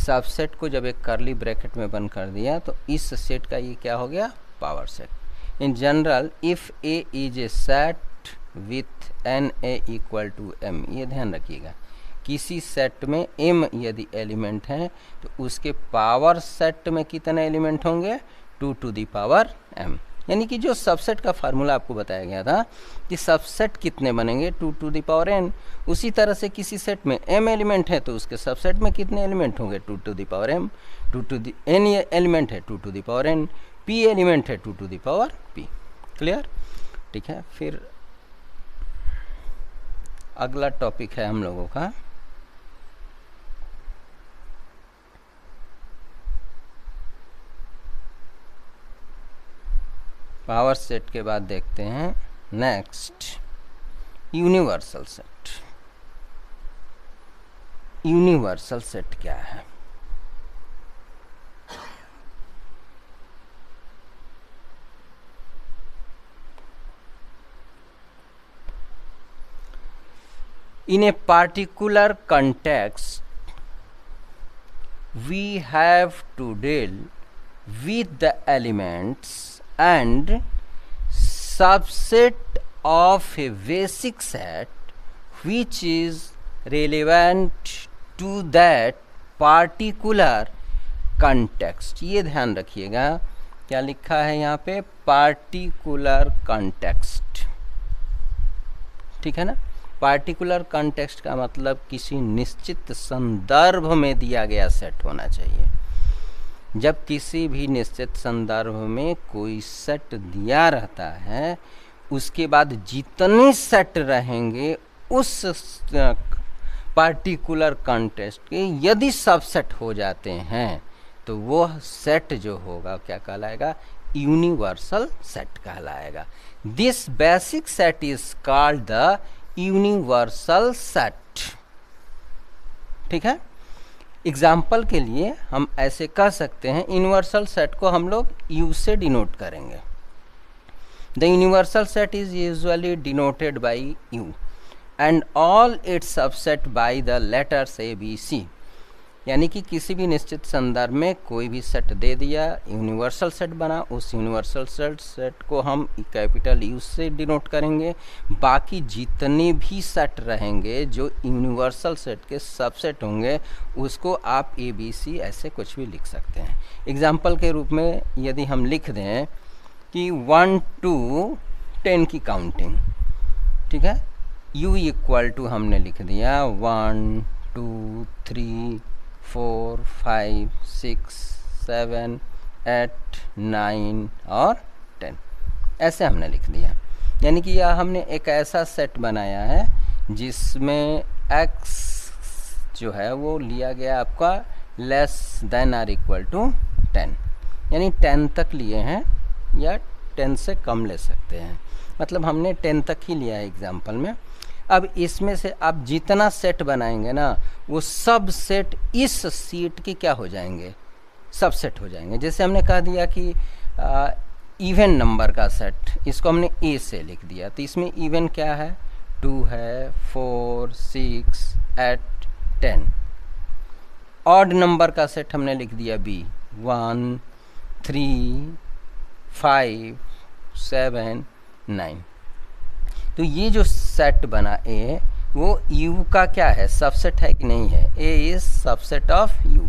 सबसेट को जब एक कर्ली ब्रैकेट में बंद कर दिया तो इस सेट का ये क्या हो गया, power set. In general if A is a set with N A equal to M, ये ध्यान रखिएगा, किसी सेट में m यदि एलिमेंट हैं तो उसके पावर सेट में कितने एलिमेंट होंगे, 2 to the power m। यानी कि जो सबसेट का फार्मूला आपको बताया गया था कि सबसेट कितने बनेंगे, 2 to the power n, उसी तरह से किसी सेट में m एलिमेंट है तो उसके सबसेट में कितने एलिमेंट होंगे, 2 to the power m। 2 to the n element है 2 to the power n, p element है 2 to the power p। Clear. ठीक है। फिर अगला टॉपिक है हम लोगों का पावर सेट के बाद देखते हैं next universal set. Universal set क्या है, in a particular context we have to deal with the elements and subset of a basic set which is relevant to that particular context. ये ध्यान रखिएगा, क्या लिखा है यहाँ पे, पार्टिकुलर कॉन्टेक्स्ट, ठीक है ना। पार्टिकुलर कॉन्टेक्स्ट का मतलब किसी निश्चित संदर्भ में दिया गया सेट होना चाहिए। जब किसी भी निश्चित संदर्भ में कोई सेट दिया रहता है, उसके बाद जितने सेट रहेंगे उस पार्टिकुलर कॉन्टेक्स्ट के यदि सबसेट हो जाते हैं तो वो सेट जो होगा क्या कहलाएगा, यूनिवर्सल सेट कहलाएगा। This basic set is called the universal set, ठीक है। एग्जाम्पल के लिए हम ऐसे कह सकते हैं, यूनिवर्सल सेट को हम लोग यू से डिनोट करेंगे। The universal set is usually denoted by U and all its subset by the letters A B C. यानी कि किसी भी निश्चित संदर्भ में कोई भी सेट दे दिया, यूनिवर्सल सेट बना, उस यूनिवर्सल सेट को हम कैपिटल यू से डिनोट करेंगे। बाकी जितने भी सेट रहेंगे जो यूनिवर्सल सेट के सबसेट होंगे उसको आप ए बी सी ऐसे कुछ भी लिख सकते हैं। एग्जाम्पल के रूप में यदि हम लिख दें कि 1 to 10 की काउंटिंग, ठीक है, u इक्वल टू हमने लिख दिया 1 2 3 4 5 6 7 8 9 और 10 ऐसे हमने लिख दिया। यानी कि यह हमने एक ऐसा सेट बनाया है जिसमें x जो है वो लिया गया आपका less than or equal to 10, यानी 10 तक लिए हैं या 10 से कम ले सकते हैं, मतलब हमने 10 तक ही लिया है एग्जाम्पल में। अब इसमें से आप जितना सेट बनाएंगे ना वो सब सेट इस सीट की क्या हो जाएंगे, सब सेट हो जाएंगे। जैसे हमने कह दिया कि इवन नंबर का सेट, इसको हमने ए से लिख दिया, तो इसमें इवन क्या है, 2 है, 4 6 8 10। ऑड नंबर का सेट हमने लिख दिया बी, 1 3 5 7 9। तो ये जो सेट बना ए वो यू का क्या है, सबसेट है कि नहीं है, ए इज सबसेट ऑफ यू।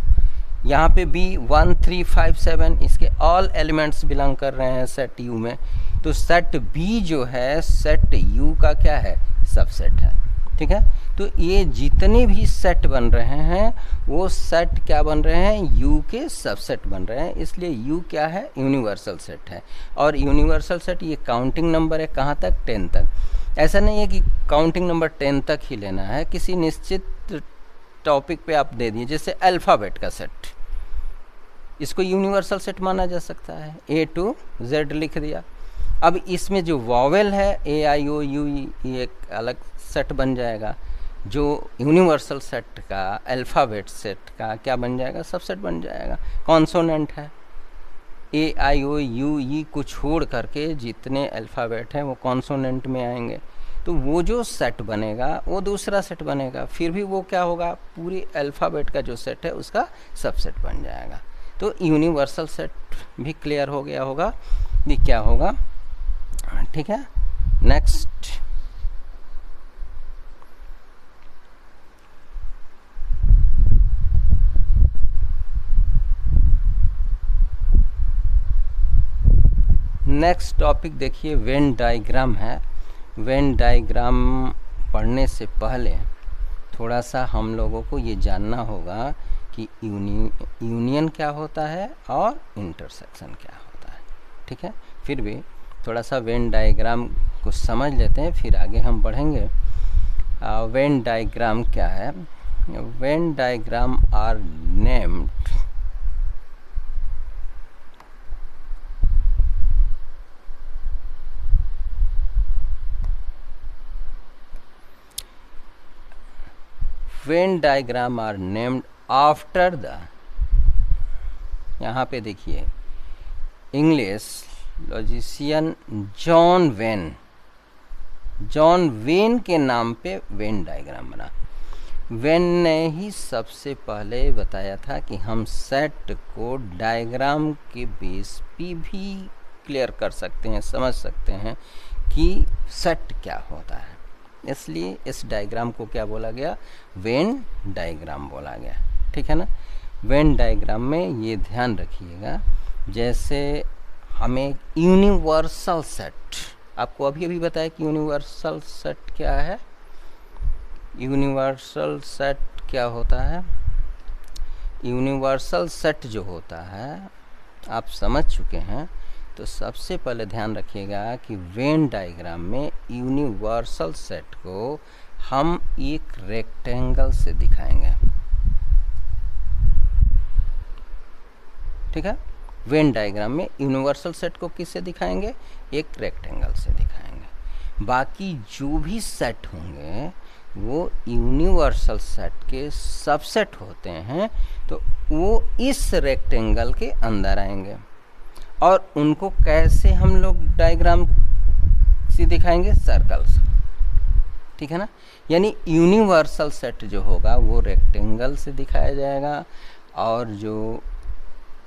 यहाँ पे बी 1 3 5 7 इसके ऑल एलिमेंट्स बिलोंग कर रहे हैं सेट यू में, तो सेट बी जो है सेट यू का क्या है, सबसेट है, ठीक है। तो ये जितने भी सेट बन रहे हैं वो सेट क्या बन रहे हैं, यू के सबसेट बन रहे हैं, इसलिए यू क्या है, यूनिवर्सल सेट है। और यूनिवर्सल सेट ये काउंटिंग नंबर है कहाँ तक, 10 तक। ऐसा नहीं है कि काउंटिंग नंबर 10 तक ही लेना है, किसी निश्चित टॉपिक पे आप दे दिए, जैसे अल्फ़ाबेट का सेट, इसको यूनिवर्सल सेट माना जा सकता है, ए टू जेड लिख दिया। अब इसमें जो वॉवेल है ए आई ओ यू, ये एक अलग सेट बन जाएगा, जो यूनिवर्सल सेट का अल्फ़ाबेट सेट का क्या बन जाएगा, सबसेट बन जाएगा। कॉन्सोनेंट है ए आई ओ यू ई को छोड़ करके जितने अल्फ़ाबेट हैं वो कॉन्सोनेंट में आएंगे, तो वो जो सेट बनेगा वो दूसरा सेट बनेगा, फिर भी वो क्या होगा, पूरी अल्फ़ाबेट का जो सेट है उसका सबसेट बन जाएगा। तो यूनिवर्सल सेट भी क्लियर हो गया होगा, ये क्या होगा, ठीक है। नेक्स्ट, नेक्स्ट टॉपिक देखिए, वेन डायग्राम है। वेन डायग्राम पढ़ने से पहले थोड़ा सा हम लोगों को ये जानना होगा कि यूनियन क्या होता है और इंटरसेक्शन क्या होता है, ठीक है। फिर भी थोड़ा सा वेन डायग्राम को समझ लेते हैं, फिर आगे हम बढ़ेंगे। वेन डायग्राम क्या है, Venn diagram are named Venn diagram are named after the, यहाँ पे देखिए, इंग्लिश लॉजिशियन जॉन वेन के नाम पे वेन डायग्राम बना। वेन ने ही सबसे पहले बताया था कि हम सेट को डायग्राम के बेस पे भी क्लियर कर सकते हैं, समझ सकते हैं कि सेट क्या होता है, इसलिए इस डायग्राम को क्या बोला गया, वेन डायग्राम बोला गया। ठीक है ना। वेन डायग्राम में ये ध्यान रखिएगा, जैसे हमें यूनिवर्सल सेट, आपको अभी अभी बताया कि यूनिवर्सल सेट क्या है। यूनिवर्सल सेट क्या होता है, यूनिवर्सल सेट जो होता है आप समझ चुके हैं। तो सबसे पहले ध्यान रखिएगा कि वेन डायग्राम में यूनिवर्सल सेट को हम एक रेक्टेंगल से दिखाएंगे। ठीक है। वेन डायग्राम में यूनिवर्सल सेट को किससे दिखाएंगे, एक रेक्टेंगल से दिखाएंगे। बाकी जो भी सेट होंगे वो यूनिवर्सल सेट के सबसेट होते हैं, तो वो इस रेक्टेंगल के अंदर आएंगे। और उनको कैसे हम लोग डायग्राम से दिखाएंगे, सर्कल से। ठीक है ना। यानी यूनिवर्सल सेट जो होगा वो रेक्टेंगल से दिखाया जाएगा, और जो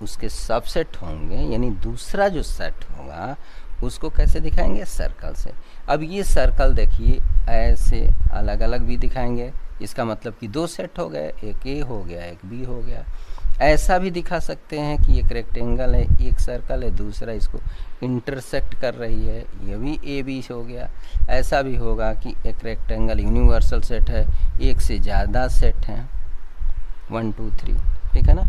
उसके सबसेट होंगे यानी दूसरा जो सेट होगा उसको कैसे दिखाएंगे, सर्कल से। अब ये सर्कल देखिए ऐसे अलग अलग भी दिखाएंगे, इसका मतलब कि दो सेट हो गए, एक ए हो गया एक बी हो गया। ऐसा भी दिखा सकते हैं कि एक रेक्टेंगल है एक सर्कल है, दूसरा इसको इंटरसेक्ट कर रही है, ये भी ए बी हो गया। ऐसा भी होगा कि एक रेक्टेंगल यूनिवर्सल सेट है, एक से ज़्यादा सेट हैं, 1 2 3। ठीक है ना।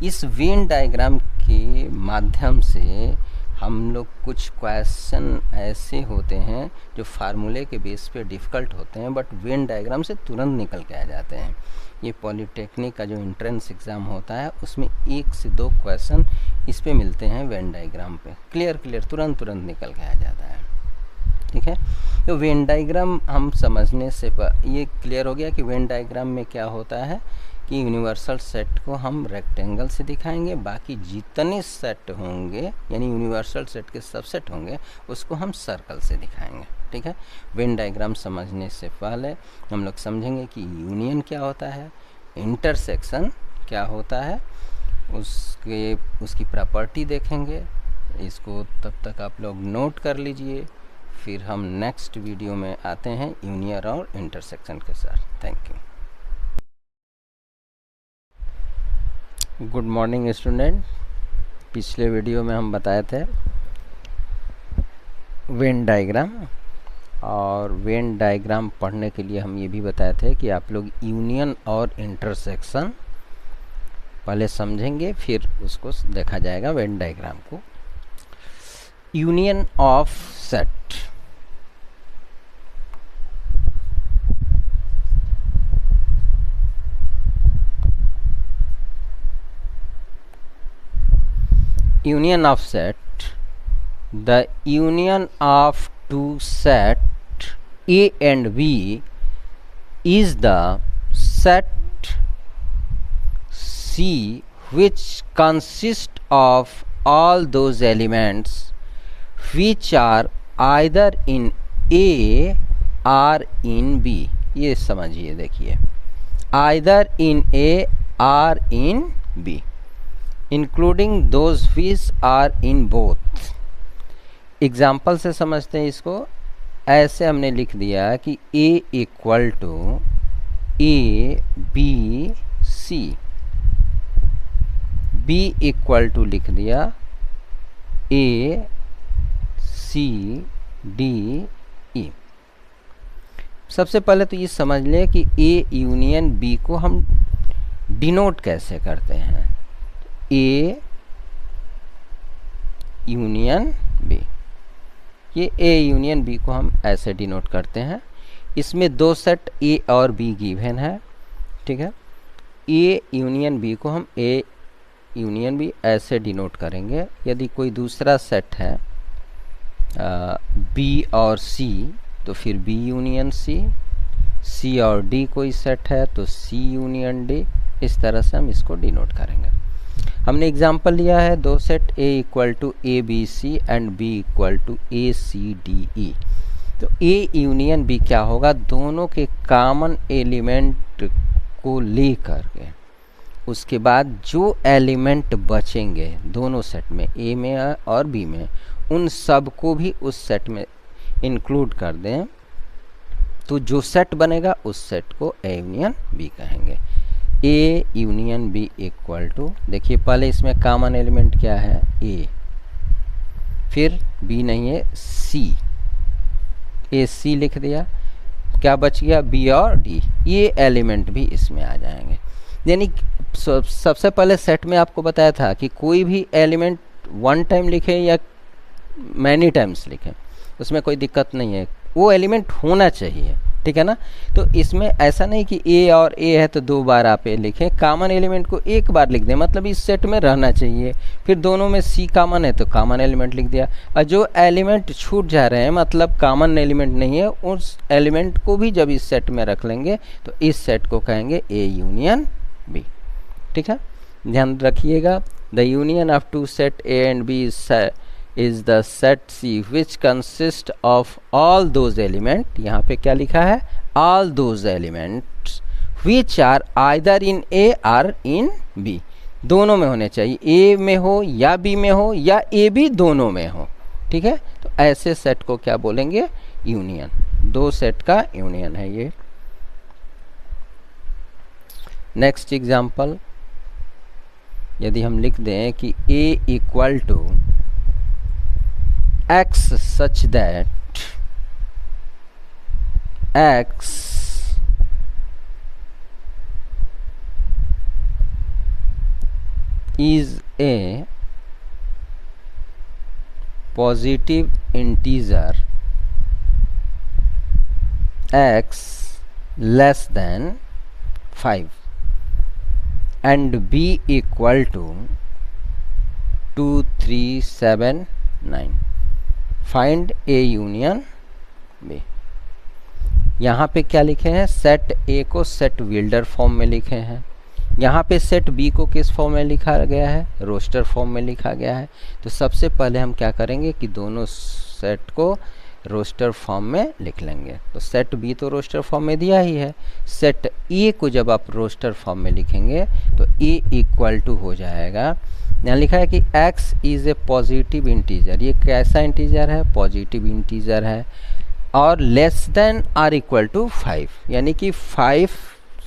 इस वेन डायग्राम के माध्यम से हम लोग कुछ क्वेश्चन ऐसे होते हैं जो फार्मूले के बेस पे डिफ़िकल्ट होते हैं, बट वेन डायग्राम से तुरंत निकल के आ जाते हैं। ये पॉलिटेक्निक का जो एंट्रेंस एग्ज़ाम होता है उसमें 1 से 2 क्वेश्चन इस पे मिलते हैं वेन डायग्राम पे, क्लियर तुरंत निकल के आ जाता है। ठीक है। तो वेन डायग्राम हम समझने से ये क्लियर हो गया कि वेन डायग्राम में क्या होता है कि यूनिवर्सल सेट को हम रेक्टेंगल से दिखाएंगे, बाकी जितने सेट होंगे यानी यूनिवर्सल सेट के सबसेट होंगे उसको हम सर्कल से दिखाएंगे। ठीक है। वेन डायग्राम समझने से पहले हम लोग समझेंगे कि यूनियन क्या होता है, इंटरसेक्शन क्या होता है, उसकी प्रॉपर्टी देखेंगे। इसको तब तक आप लोग नोट कर लीजिए, फिर हम नेक्स्ट वीडियो में आते हैं यूनियन और इंटरसेक्शन के साथ। Thank you. Good morning student. पिछले वीडियो में हम बताए थे वेन डायग्राम, और वेन डायग्राम पढ़ने के लिए हम ये भी बताए थे कि आप लोग यूनियन और इंटरसेक्शन पहले समझेंगे, फिर उसको देखा जाएगा वेन डायग्राम को। Union of set, union of set, the union of two set A and B is the set C which consists of all those elements which are either in A or in B। ये समझिए, देखिए either in A or in B including those which are in both। Example से समझते हैं इसको। ऐसे हमने लिख दिया कि A equal to A B C, B equal to लिख दिया A C D E। सबसे पहले तो ये समझ लें कि A यूनियन B को हम डिनोट कैसे करते हैं। A यूनियन B, ये A यूनियन B को हम ऐसे डिनोट करते हैं। इसमें दो सेट A और B गिवन है। ठीक है। A यूनियन B को हम A यूनियन B ऐसे डिनोट करेंगे। यदि कोई दूसरा सेट है B और C तो फिर B यूनियन C, C और D कोई सेट है तो C यूनियन D। इस तरह से हम इसको डिनोट करेंगे। हमने एग्जाम्पल लिया है दो set A equal to A B C and B equal to A C D E. तो A यूनियन B क्या होगा, दोनों के कॉमन एलिमेंट को लेकर के उसके बाद जो एलिमेंट बचेंगे दोनों सेट में A में और B में, उन सब को भी उस सेट में इंक्लूड कर दें तो जो सेट बनेगा उस सेट को ए यूनियन बी कहेंगे। A union B equal to, देखिए पहले इसमें कॉमन एलिमेंट क्या है, ए, फिर बी नहीं है सी, ए सी लिख दिया, क्या बच गया बी और डी, ये एलिमेंट भी इसमें आ जाएंगे। यानी सबसे पहले सेट में आपको बताया था कि कोई भी एलिमेंट वन टाइम लिखें या मैनी टाइम्स लिखें उसमें कोई दिक्कत नहीं है, वो एलिमेंट होना चाहिए, ठीक है ना। तो इसमें ऐसा नहीं कि ए और ए है तो 2 बार आप ए लिखें, कॉमन एलिमेंट को एक बार लिख दें, मतलब इस सेट में रहना चाहिए। फिर दोनों में सी कॉमन है तो कॉमन एलिमेंट लिख दिया, और जो एलिमेंट छूट जा रहे हैं मतलब कॉमन एलिमेंट नहीं है, उस एलिमेंट को भी जब इस सेट में रख लेंगे तो इस सेट को कहेंगे ए यूनियन बी, ठीक है। ध्यान रखिएगा, the union of two set A and B is the set C which consists of all those elements, यहाँ पे क्या लिखा है, all those elements which are either in A or in B, दोनों में होने चाहिए, A में हो या B में हो या A B दोनों में हो, ठीक है। तो ऐसे सेट को क्या बोलेंगे, यूनियन, दो सेट का यूनियन है ये। नेक्स्ट एग्जाम्पल, यदि हम लिख दें कि A equal to x such that x is a positive integer x less than 5 and b equal to 2, 3, 7, 9, find A union B. यहाँ पे क्या लिखे हैं, सेट ए को सेट बिल्डर फॉर्म में लिखे हैं, यहाँ पे सेट बी को किस फॉर्म में लिखा गया है, रोस्टर फॉर्म में लिखा गया है। तो सबसे पहले हम क्या करेंगे कि दोनों सेट को रोस्टर फॉर्म में लिख लेंगे। तो सेट बी तो रोस्टर फॉर्म में दिया ही है, सेट ए को जब आप रोस्टर फॉर्म में लिखेंगे तो ए इक्वल टू हो जाएगा, यहाँ लिखा है कि x is a positive integer, ये कैसा इंटीजर है, पॉजिटिव इंटीजर है, और less than or equal to 5, यानी कि 5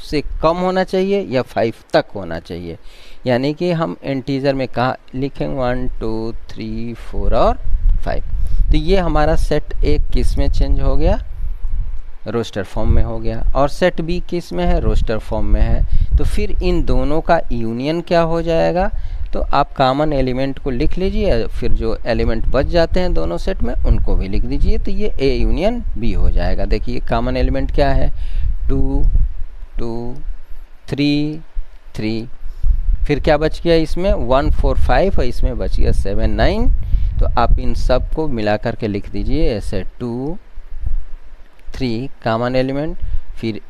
से कम होना चाहिए या 5 तक होना चाहिए। यानी कि हम इंटीजर में कहाँ लिखेंगे 1, 2, 3, 4 और 5। तो ये हमारा सेट ए किस में चेंज हो गया, रोस्टर फॉर्म में हो गया, और सेट बी किस में है, रोस्टर फॉर्म में है। तो फिर इन दोनों का यूनियन क्या हो जाएगा, तो आप कॉमन एलिमेंट को लिख लीजिए, फिर जो एलिमेंट बच जाते हैं दोनों सेट में उनको भी लिख दीजिए, तो ये ए यूनियन बी हो जाएगा। देखिए कॉमन एलिमेंट क्या है, 2, 2, 3, 3, फिर क्या बच गया इसमें 1, 4, 5 और इसमें बच गया 7, 9। तो आप इन सब को मिला करके लिख दीजिए ऐसे 2, 3 कॉमन एलिमेंट, फिर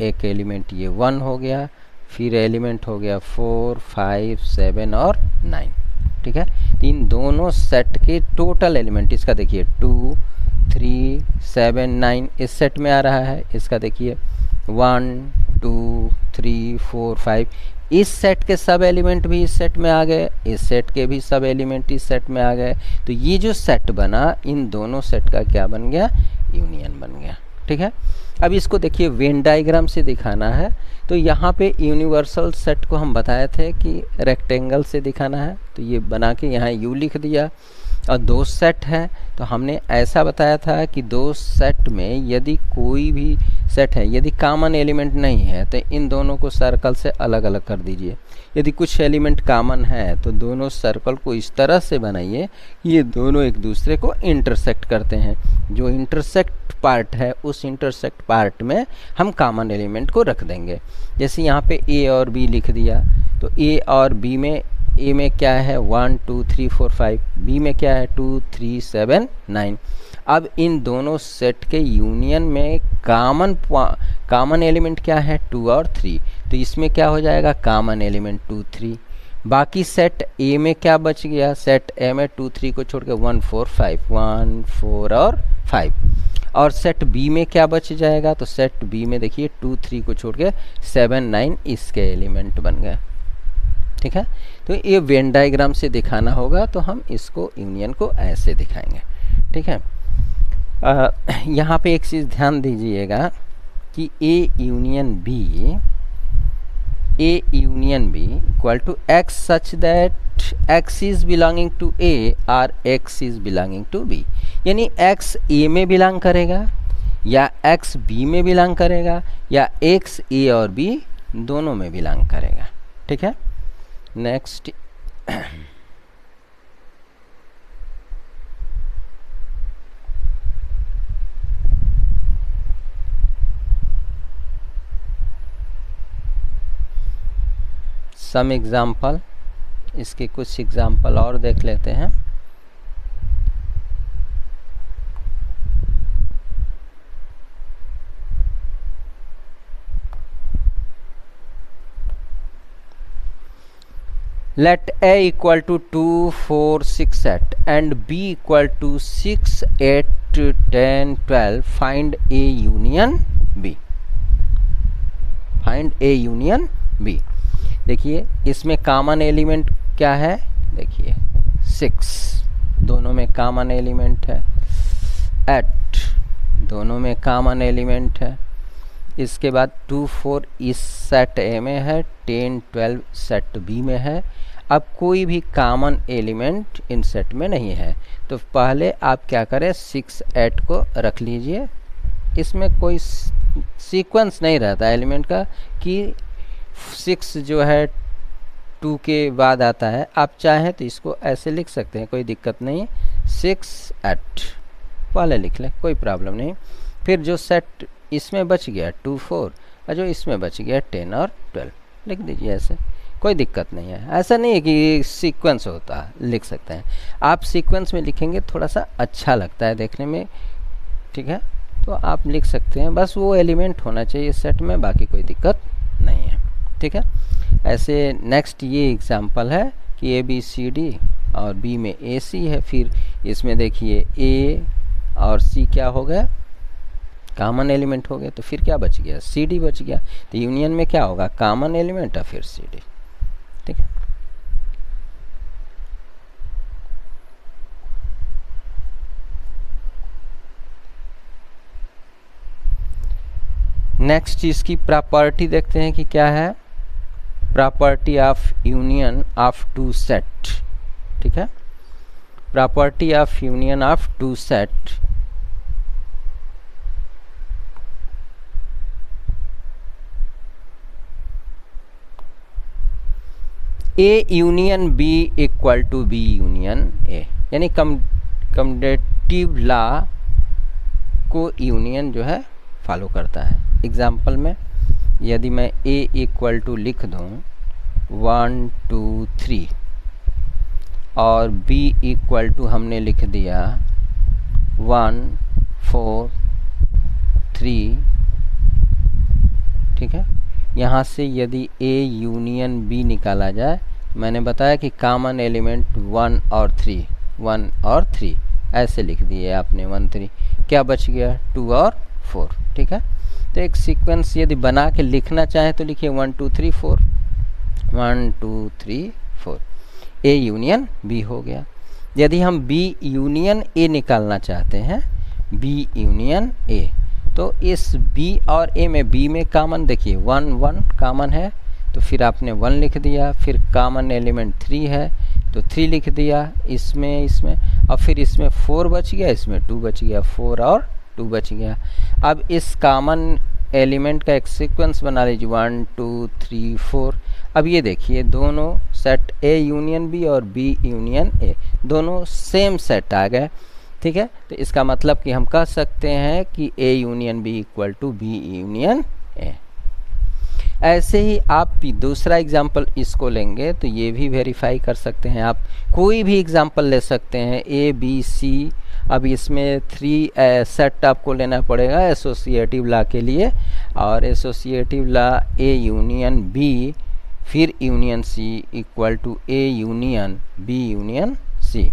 एक एलिमेंट ये 1 हो गया, फिर एलिमेंट हो गया 4, 5, 7 और 9, ठीक है। तो इन दोनों सेट के टोटल एलिमेंट, इसका देखिए 2, 3, 7, 9 इस सेट में आ रहा है, इसका देखिए 1, 2, 3, 4, 5, इस सेट के सब एलिमेंट भी इस सेट में आ गए, इस सेट के भी सब एलिमेंट इस सेट में आ गए। तो ये जो सेट बना इन दोनों सेट का क्या बन गया, यूनियन बन गया, ठीक है। अब इसको देखिए वेन डायग्राम से दिखाना है। तो यहाँ पे यूनिवर्सल सेट को हम बताए थे कि रेक्टेंगल से दिखाना है, तो ये बना के यहाँ यू लिख दिया, और दो सेट है तो हमने ऐसा बताया था कि दो सेट में यदि कोई भी सेट है, यदि कॉमन एलिमेंट नहीं है तो इन दोनों को सर्कल से अलग अलग कर दीजिए। यदि कुछ एलिमेंट कॉमन है तो दोनों सर्कल को इस तरह से बनाइए कि ये दोनों एक दूसरे को इंटरसेक्ट करते हैं। जो इंटरसेक्ट पार्ट है उस इंटरसेक्ट पार्ट में हम कॉमन एलिमेंट को रख देंगे। जैसे यहाँ पे ए और बी लिख दिया, तो ए और बी में ए में क्या है 1, 2, 3, 4, 5, बी में क्या है 2, 3, 7, 9। अब इन दोनों सेट के यूनियन में कॉमन एलिमेंट क्या है 2 और 3, तो इसमें क्या हो जाएगा कॉमन एलिमेंट 2, 3। बाकी सेट ए में क्या बच गया, सेट ए में 2, 3 को छोड़ के 1, 4, 5, 1, 4 और 5। और सेट बी में क्या बच जाएगा, तो सेट बी में देखिए 2, 3 को छोड़ के 7, 9 इसके एलिमेंट बन गए, ठीक है। तो ये वेन डायग्राम से दिखाना होगा, तो हम इसको यूनियन को ऐसे दिखाएंगे, ठीक है। यहाँ पे एक चीज़ ध्यान दीजिएगा कि A union B equal to x such that x is belonging to A और x is belonging to B, यानी एक्स ए में बिलोंग करेगा या एक्स बी में बिलोंग करेगा या एक्स ए और बी दोनों में बिलोंग करेगा। ठीक है, नेक्स्ट सम एग्जाम्पल, इसके कुछ एग्जाम्पल और देख लेते हैं। Let A equal to 2, 4, 6, 8 and B equal to 6, 8, 10, 12. Find A union B. Find A union B. देखिए इसमें कॉमन एलिमेंट क्या है, देखिए 6 दोनों में कॉमन एलिमेंट है, 8 दोनों में कॉमन एलिमेंट है, इसके बाद 2, 4 इस सेट ए में है, 10, 12 सेट बी में है। अब कोई भी कॉमन एलिमेंट इन सेट में नहीं है, तो पहले आप क्या करें 6, 8 को रख लीजिए। इसमें कोई सीक्वेंस नहीं रहता एलिमेंट का कि 6 जो है 2 के बाद आता है। आप चाहें तो इसको ऐसे लिख सकते हैं, कोई दिक्कत नहीं, 6, 8 पहले लिख लें, कोई प्रॉब्लम नहीं। फिर जो सेट इसमें बच गया 2, 4 और जो इसमें बच गया 10 और 12 लिख दीजिए, ऐसे कोई दिक्कत नहीं है। ऐसा नहीं है कि सीक्वेंस होता है, लिख सकते हैं आप। सीक्वेंस में लिखेंगे थोड़ा सा अच्छा लगता है देखने में, ठीक है, तो आप लिख सकते हैं, बस वो एलिमेंट होना चाहिए सेट में, बाकी कोई दिक्कत नहीं है। ठीक है, ऐसे नेक्स्ट ये एग्जांपल है कि ए बी सी डी और बी में ए सी है, फिर इसमें देखिए ए और सी क्या हो गया, कॉमन एलिमेंट हो गया, तो फिर क्या बच गया, सी डी बच गया। तो यूनियन में क्या होगा, कॉमन एलिमेंट और फिर सी डी। ठीक है, नेक्स्ट इसकी प्रॉपर्टी देखते हैं कि क्या है, property of union of two set. ठीक है, property of union of two set, A union B equal to B union A, यानी कम्यूटेटिव लॉ को यूनियन जो है फॉलो करता है। एग्जाम्पल में यदि मैं ए इक्वल टू लिख दूं 1, 2, 3 और बी इक्वल टू हमने लिख दिया 1, 4, 3, ठीक है, यहाँ से यदि ए यूनियन बी निकाला जाए, मैंने बताया कि कॉमन एलिमेंट 1 और 3 ऐसे लिख दिए आपने 1, 3, क्या बच गया 2 और 4। ठीक है, तो एक सीक्वेंस यदि बना के लिखना चाहे तो लिखिए 1, 2, 3, 4, 1, 2, 3, 4, ए यूनियन बी हो गया। यदि हम बी यूनियन ए निकालना चाहते हैं, बी यूनियन ए, तो इस B और A में B में कॉमन देखिए 1, 1 कॉमन है, तो फिर आपने 1 लिख दिया, फिर कॉमन एलिमेंट 3 है तो 3 लिख दिया इसमें और फिर इसमें 4 बच गया, इसमें 2 बच गया, 4 और 2 बच गया। अब इस कॉमन एलिमेंट का एक सीक्वेंस बना लीजिए 1, 2, 3, 4। अब ये देखिए दोनों सेट A यूनियन B और B यूनियन A दोनों सेम सेट आ गए। ठीक है, तो इसका मतलब कि हम कह सकते हैं कि A union B equal to B union A। ऐसे ही आप भी दूसरा एग्जाम्पल इसको लेंगे तो ये भी वेरीफाई कर सकते हैं। आप कोई भी एग्जाम्पल ले सकते हैं A, B, C। अब इसमें 3 सेट आपको लेना पड़ेगा एसोसिएटिव लॉ के लिए, और associative law A union B फिर union C equal to A union B union C।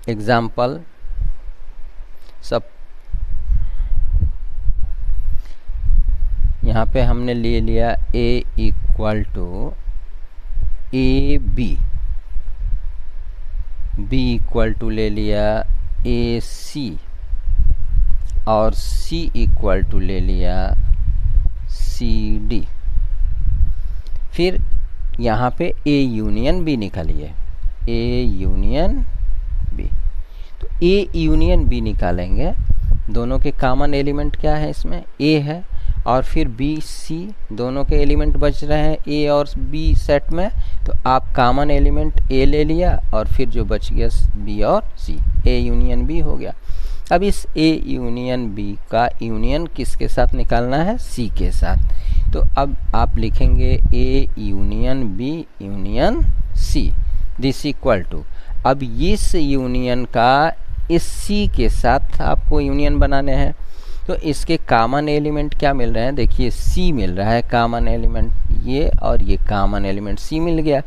Example सब यहाँ पे हमने ले लिया A equal to A B, B equal to ले लिया ए सी और सी इक्वल टू ले लिया सी डी। फिर यहाँ पे ए यूनियन बी निकालिए, ए यूनियन बी। तो ए यूनियन बी निकालेंगे, दोनों के कॉमन एलिमेंट क्या है इसमें, ए है, और फिर बी सी, दोनों के एलिमेंट बच रहे हैं ए और बी सेट में, तो आप कॉमन एलिमेंट ए ले लिया और फिर जो बच गया बी और सी, ए यूनियन बी हो गया। अब इस ए यूनियन बी का यूनियन किसके साथ निकालना है, सी के साथ। तो अब आप लिखेंगे A union B union C, this equal to, अब इस यूनियन का इस सी के साथ आपको यूनियन बनाने हैं, तो इसके कॉमन एलिमेंट क्या मिल रहे हैं, देखिए सी मिल रहा है कॉमन एलिमेंट, ये और ये कॉमन एलिमेंट सी मिल गया।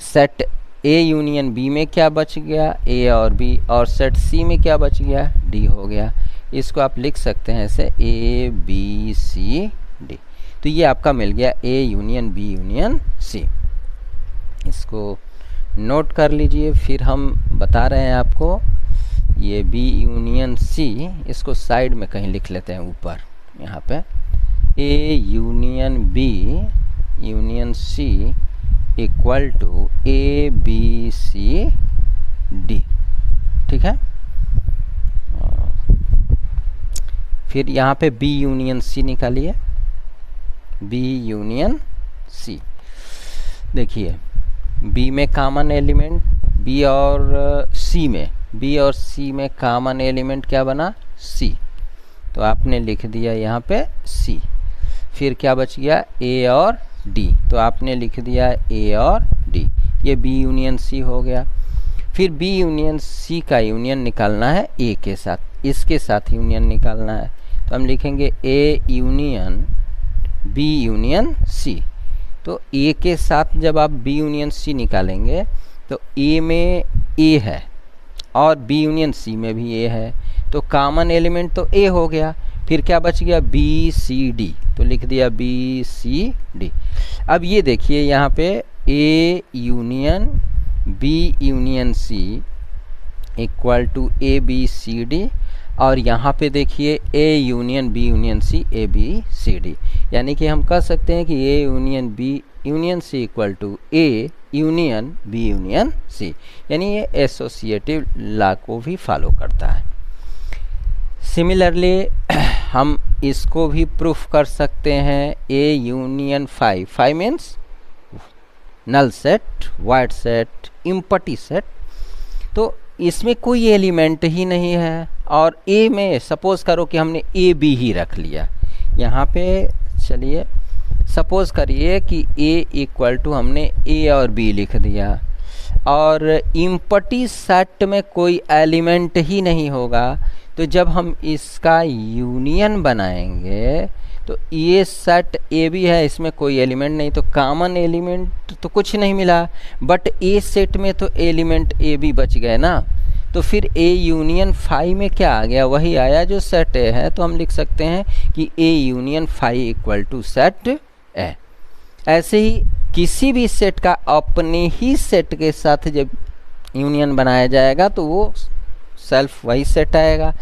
सेट ए यूनियन बी में क्या बच गया, ए और बी, और सेट सी में क्या बच गया, डी हो गया। इसको आप लिख सकते हैं ऐसे ए बी सी डी। तो ये आपका मिल गया A union B union C. इसको नोट कर लीजिए। फिर हम बता रहे हैं आपको ये बी यूनियन सी, इसको साइड में कहीं लिख लेते हैं ऊपर यहाँ पे, A union B union C equal to A B C D, ठीक है। फिर यहाँ पे बी यूनियन सी निकालिए, बी यूनियन सी। देखिए बी में कॉमन एलिमेंट, बी और सी में, बी और सी में कॉमन एलिमेंट क्या बना, सी, तो आपने लिख दिया यहाँ पे सी। फिर क्या बच गया, ए और डी, तो आपने लिख दिया ए और डी, ये बी यूनियन सी हो गया। फिर बी यूनियन सी का यूनियन निकालना है ए के साथ, इसके साथ यूनियन निकालना है, तो हम लिखेंगे A union B union C. तो ए के साथ जब आप बी यूनियन सी निकालेंगे तो ए में ए है और बी यूनियन सी में भी ए है, तो कॉमन एलिमेंट तो ए हो गया। फिर क्या बच गया, बी सी डी, तो लिख दिया बी सी डी। अब ये देखिए यहाँ पे A union B union C equal to A B C D, और यहाँ पे देखिए A union B union C A B C D, यानी कि हम कह सकते हैं कि A union B union C equal to A union B union C, यानी ये एसोसिएटिव लॉ को भी फॉलो करता है। सिमिलरली हम इसको भी प्रूफ कर सकते हैं, A union phi, phi means null set, void set, empty set, तो इसमें कोई एलिमेंट ही नहीं है, और ए में सपोज करो कि हमने ए बी ही रख लिया, यहाँ पे चलिए सपोज करिए कि ए इक्वल टू हमने ए और बी लिख दिया, और इम्पटी सेट में कोई एलिमेंट ही नहीं होगा, तो जब हम इसका यूनियन बनाएंगे तो ये सेट ए बी है, इसमें कोई एलिमेंट नहीं, तो कॉमन एलिमेंट तो कुछ नहीं मिला, बट ए सेट में तो एलिमेंट ए बी बच गए ना, तो फिर ए यूनियन फाइव में क्या आ गया, वही आया जो सेट ए है, तो हम लिख सकते हैं कि A union phi equal to set A. ऐसे ही किसी भी सेट का अपने ही सेट के साथ जब यूनियन बनाया जाएगा तो वो सेल्फ वही सेट आएगा।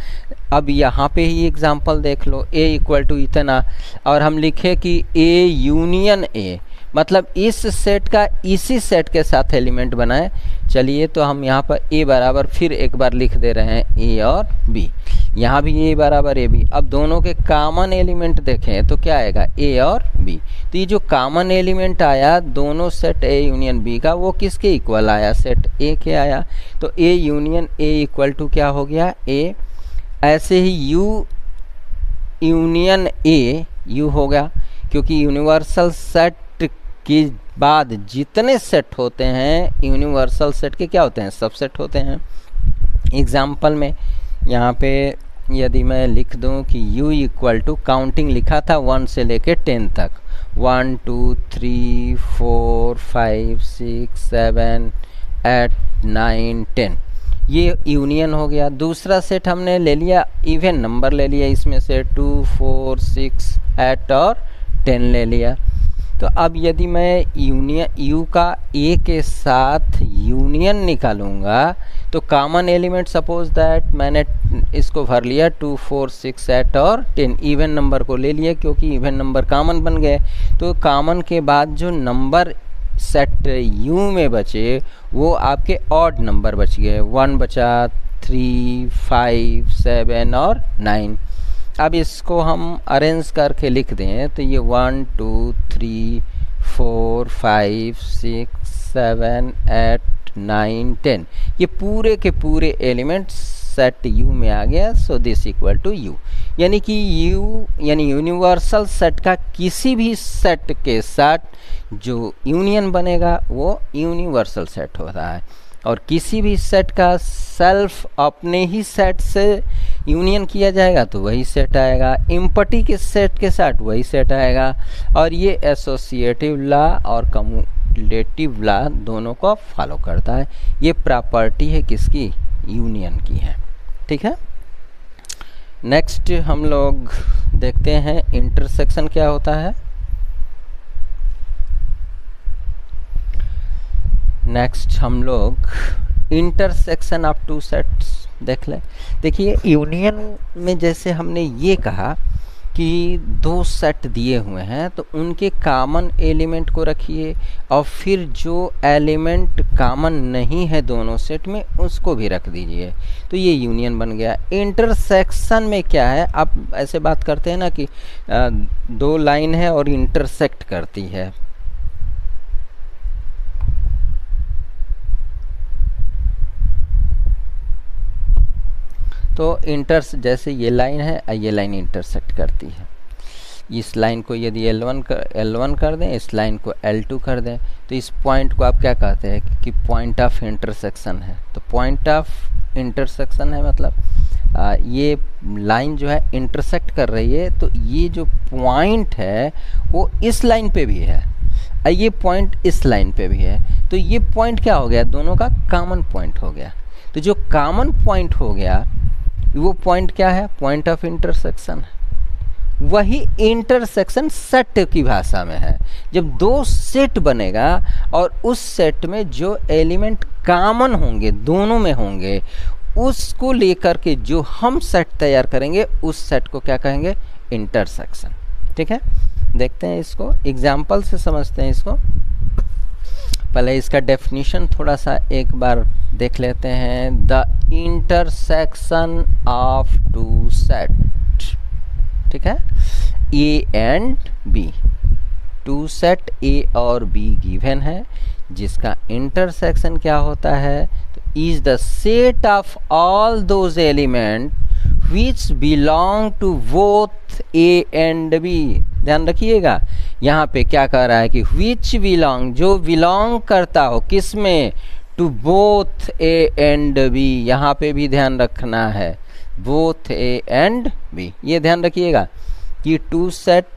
अब यहाँ पे ही एग्जांपल देख लो, ए इक्वल टू इतना, और हम लिखे कि ए यूनियन ए, मतलब इस सेट का इसी सेट के साथ एलिमेंट बनाए। चलिए तो हम यहाँ पर ए बराबर फिर एक बार लिख दे रहे हैं ए और बी, यहाँ भी ए बराबर ए बी। अब दोनों के कॉमन एलिमेंट देखें तो क्या आएगा, ए और बी, तो ये जो कॉमन एलिमेंट आया दोनों सेट ए यूनियन बी का, वो किसके इक्वल आया, सेट ए के आया, तो A union A equal to क्या हो गया, ए। ऐसे ही यू यूनियन ए यू हो गया, क्योंकि यूनिवर्सल सेट के बाद जितने सेट होते हैं यूनिवर्सल सेट के क्या होते हैं, सबसेट होते हैं। एग्जाम्पल में यहाँ पे यदि मैं लिख दूँ कि u इक्वल टू काउंटिंग लिखा था 1 से लेके 10 तक, 1 2 3 4 5 6 7 8 9 10, ये यूनियन हो गया। दूसरा सेट हमने ले लिया, इवन नंबर ले लिया, इसमें से 2 4 6 8 और 10 ले लिया। तो अब यदि मैं यूनियन यू का ए के साथ यूनियन निकालूंगा तो कॉमन एलिमेंट सपोज दैट मैंने इसको भर लिया 2 4 6 8 और 10 इवन नंबर को ले लिया क्योंकि इवन नंबर कॉमन बन गए। तो कॉमन के बाद जो नंबर सेट यू में बचे वो आपके ऑड नंबर बच गए, 1 बचा, 3 5 7 और 9। अब इसको हम अरेंज करके लिख दें तो ये 1 2 3 4 5 6 7 8 9 10 ये पूरे के पूरे एलिमेंट्स सेट यू में आ गया। So this equal to U, यानी कि यू यानी यूनिवर्सल सेट का किसी भी सेट के साथ जो यूनियन बनेगा वो यूनिवर्सल सेट होता है, और किसी भी सेट का सेल्फ अपने ही सेट से यूनियन किया जाएगा तो वही सेट आएगा, इम्पटी के सेट के साथ वही सेट आएगा। और ये एसोसिएटिव लॉ और कम्युलेटिव लॉ दोनों को फॉलो करता है। ये प्रॉपर्टी है किसकी, यूनियन की है। ठीक है, नेक्स्ट हम लोग देखते हैं इंटरसेक्शन क्या होता है। नेक्स्ट हम लोग इंटरसेक्शन ऑफ टू सेट्स देख लें। देखिए यूनियन में जैसे हमने ये कहा कि दो सेट दिए हुए हैं तो उनके कॉमन एलिमेंट को रखिए और फिर जो एलिमेंट कॉमन नहीं है दोनों सेट में उसको भी रख दीजिए, तो ये यूनियन बन गया। इंटरसेक्शन में क्या है, आप ऐसे बात करते हैं ना कि दो लाइन है और इंटरसेक्ट करती है, तो जैसे ये लाइन है, ये लाइन इंटरसेक्ट करती है। इस लाइन को यदि L1 कर दें, इस लाइन को L2 कर दें, तो इस पॉइंट को आप क्या कहते हैं कि पॉइंट ऑफ इंटरसेक्शन है। तो पॉइंट ऑफ इंटरसेक्शन है मतलब ये लाइन जो है इंटरसेक्ट कर रही है, तो ये जो पॉइंट है वो इस लाइन पे भी है, ये पॉइंट इस लाइन पे भी है, तो ये पॉइंट क्या हो गया, दोनों का कॉमन पॉइंट हो गया। तो जो कॉमन पॉइंट हो गया वो पॉइंट क्या है, पॉइंट ऑफ इंटरसेक्शन है। वही इंटरसेक्शन सेट की भाषा में है। जब दो सेट बनेगा और उस सेट में जो एलिमेंट कॉमन होंगे दोनों में होंगे उसको लेकर के जो हम सेट तैयार करेंगे उस सेट को क्या कहेंगे, इंटरसेक्शन। ठीक है, देखते हैं इसको एग्जाम्पल से समझते हैं इसको। पहले इसका डेफिनेशन थोड़ा सा एक बार देख लेते हैं। The intersection of two set, ठीक है, A and B, two set A और बी गिवन है, जिसका इंटरसेक्शन क्या होता है, तो is the set of all those element which belong to both A and B. ध्यान रखिएगा यहाँ पे क्या कह रहा है कि विच बिलोंग, जो बिलोंग करता हो किस में, to both A and B. यहाँ पे भी ध्यान रखना है, बोथ ए एंड बी, ये ध्यान रखिएगा कि टू सेट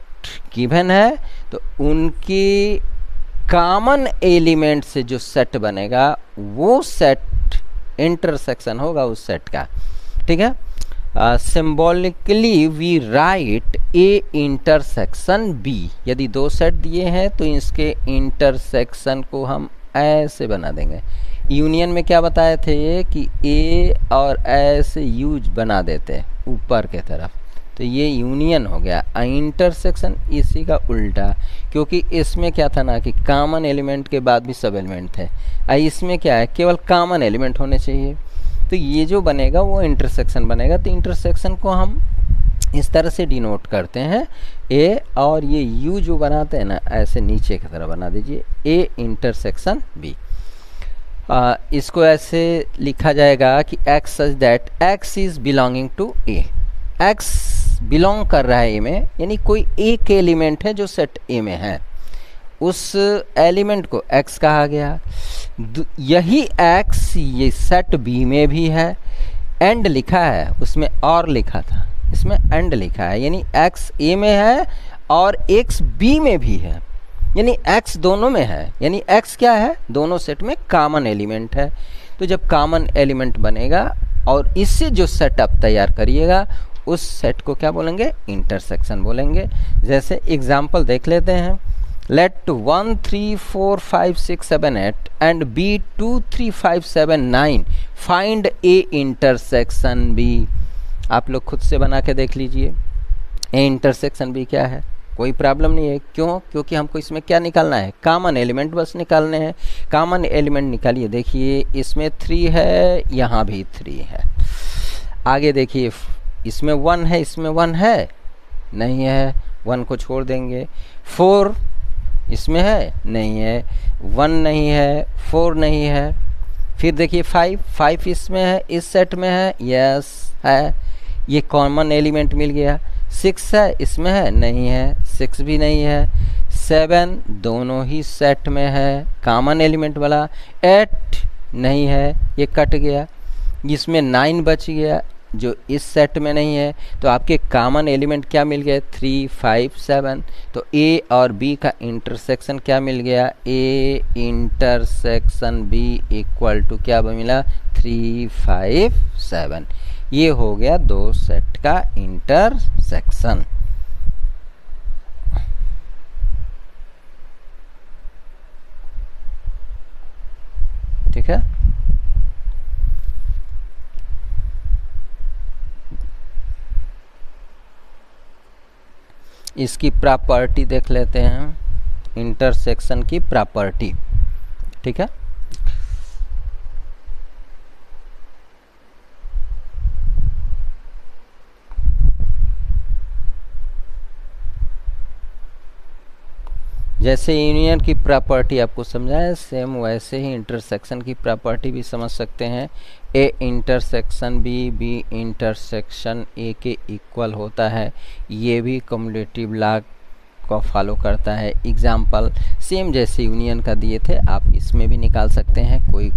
गिवन है तो उनके कॉमन एलिमेंट से जो सेट बनेगा वो सेट इंटरसेक्शन होगा उस सेट का। ठीक है, symbolically we write A intersection B. यदि दो सेट दिए हैं तो इसके इंटरसेक्शन को हम ऐसे बना देंगे। यूनियन में क्या बताए थे कि ए और ऐसे यूज बना देते ऊपर के तरफ, तो ये यूनियन हो गया। इंटरसेक्शन इसी का उल्टा, क्योंकि इसमें क्या था ना कि कॉमन एलिमेंट के बाद भी सब एलिमेंट थे, इसमें क्या है केवल कॉमन एलिमेंट होने चाहिए, तो ये जो बनेगा वो इंटरसेक्शन बनेगा। तो इंटरसेक्शन को हम इस तरह से डिनोट करते हैं, ए और ये यू जो बनाते हैं ना ऐसे नीचे की तरह बना दीजिए, ए इंटरसेक्शन बी। इसको ऐसे लिखा जाएगा कि x such that x is belonging to A, x belong कर रहा है ए में, यानी कोई एक एलिमेंट है जो सेट ए में है, उस एलिमेंट को x कहा गया। यही x ये सेट b में भी है, एंड लिखा है उसमें और लिखा था, इसमें एंड लिखा है, यानी x a में है और x b में भी है, यानी x दोनों में है, यानी x क्या है, दोनों सेट में कॉमन एलिमेंट है। तो जब कॉमन एलिमेंट बनेगा और इससे जो सेट आप तैयार करिएगा उस सेट को क्या बोलेंगे, इंटरसेक्शन बोलेंगे। जैसे एग्जाम्पल देख लेते हैं, let 1 3 4 5 6 7 8 and B 2 3 5 7 9 find A intersection B। आप लोग खुद से बना के देख लीजिए A इंटरसेक्शन B क्या है, कोई प्रॉब्लम नहीं है। क्यों? क्योंकि हमको इसमें क्या निकालना है, कॉमन एलिमेंट बस निकालने हैं। कॉमन एलिमेंट निकालिए, देखिए इसमें 3 है, यहाँ भी 3 है। आगे देखिए इसमें 1 है, इसमें 1 है नहीं है, 1 को छोड़ देंगे। 4 इसमें है नहीं है, 1 नहीं है, 4 नहीं है। फिर देखिए 5 इसमें है, इस सेट में है, यस है, ये कॉमन एलिमेंट मिल गया। 6 है, इसमें है नहीं है, 6 भी नहीं है। 7 दोनों ही सेट में है, कॉमन एलिमेंट वाला। 8 नहीं है, ये कट गया। इसमें 9 बच गया जो इस सेट में नहीं है। तो आपके कॉमन एलिमेंट क्या मिल गए, 3 5 7। तो ए और बी का इंटरसेक्शन क्या मिल गया, A intersection B equal to क्या मिला, 3 5 7। ये हो गया दो सेट का इंटरसेक्शन। ठीक है, इसकी प्रॉपर्टी देख लेते हैं, इंटरसेक्शन की प्रॉपर्टी। ठीक है, जैसे यूनियन की प्रॉपर्टी आपको समझाया, सेम वैसे ही इंटरसेक्शन की प्रॉपर्टी भी समझ सकते हैं। A intersection B, B intersection A के इक्वल होता है, ये भी कम्युलेटिव लॉ को फॉलो करता है। एग्जाम्पल सेम जैसे यूनियन का दिए थे, आप इसमें भी निकाल सकते हैं, कोई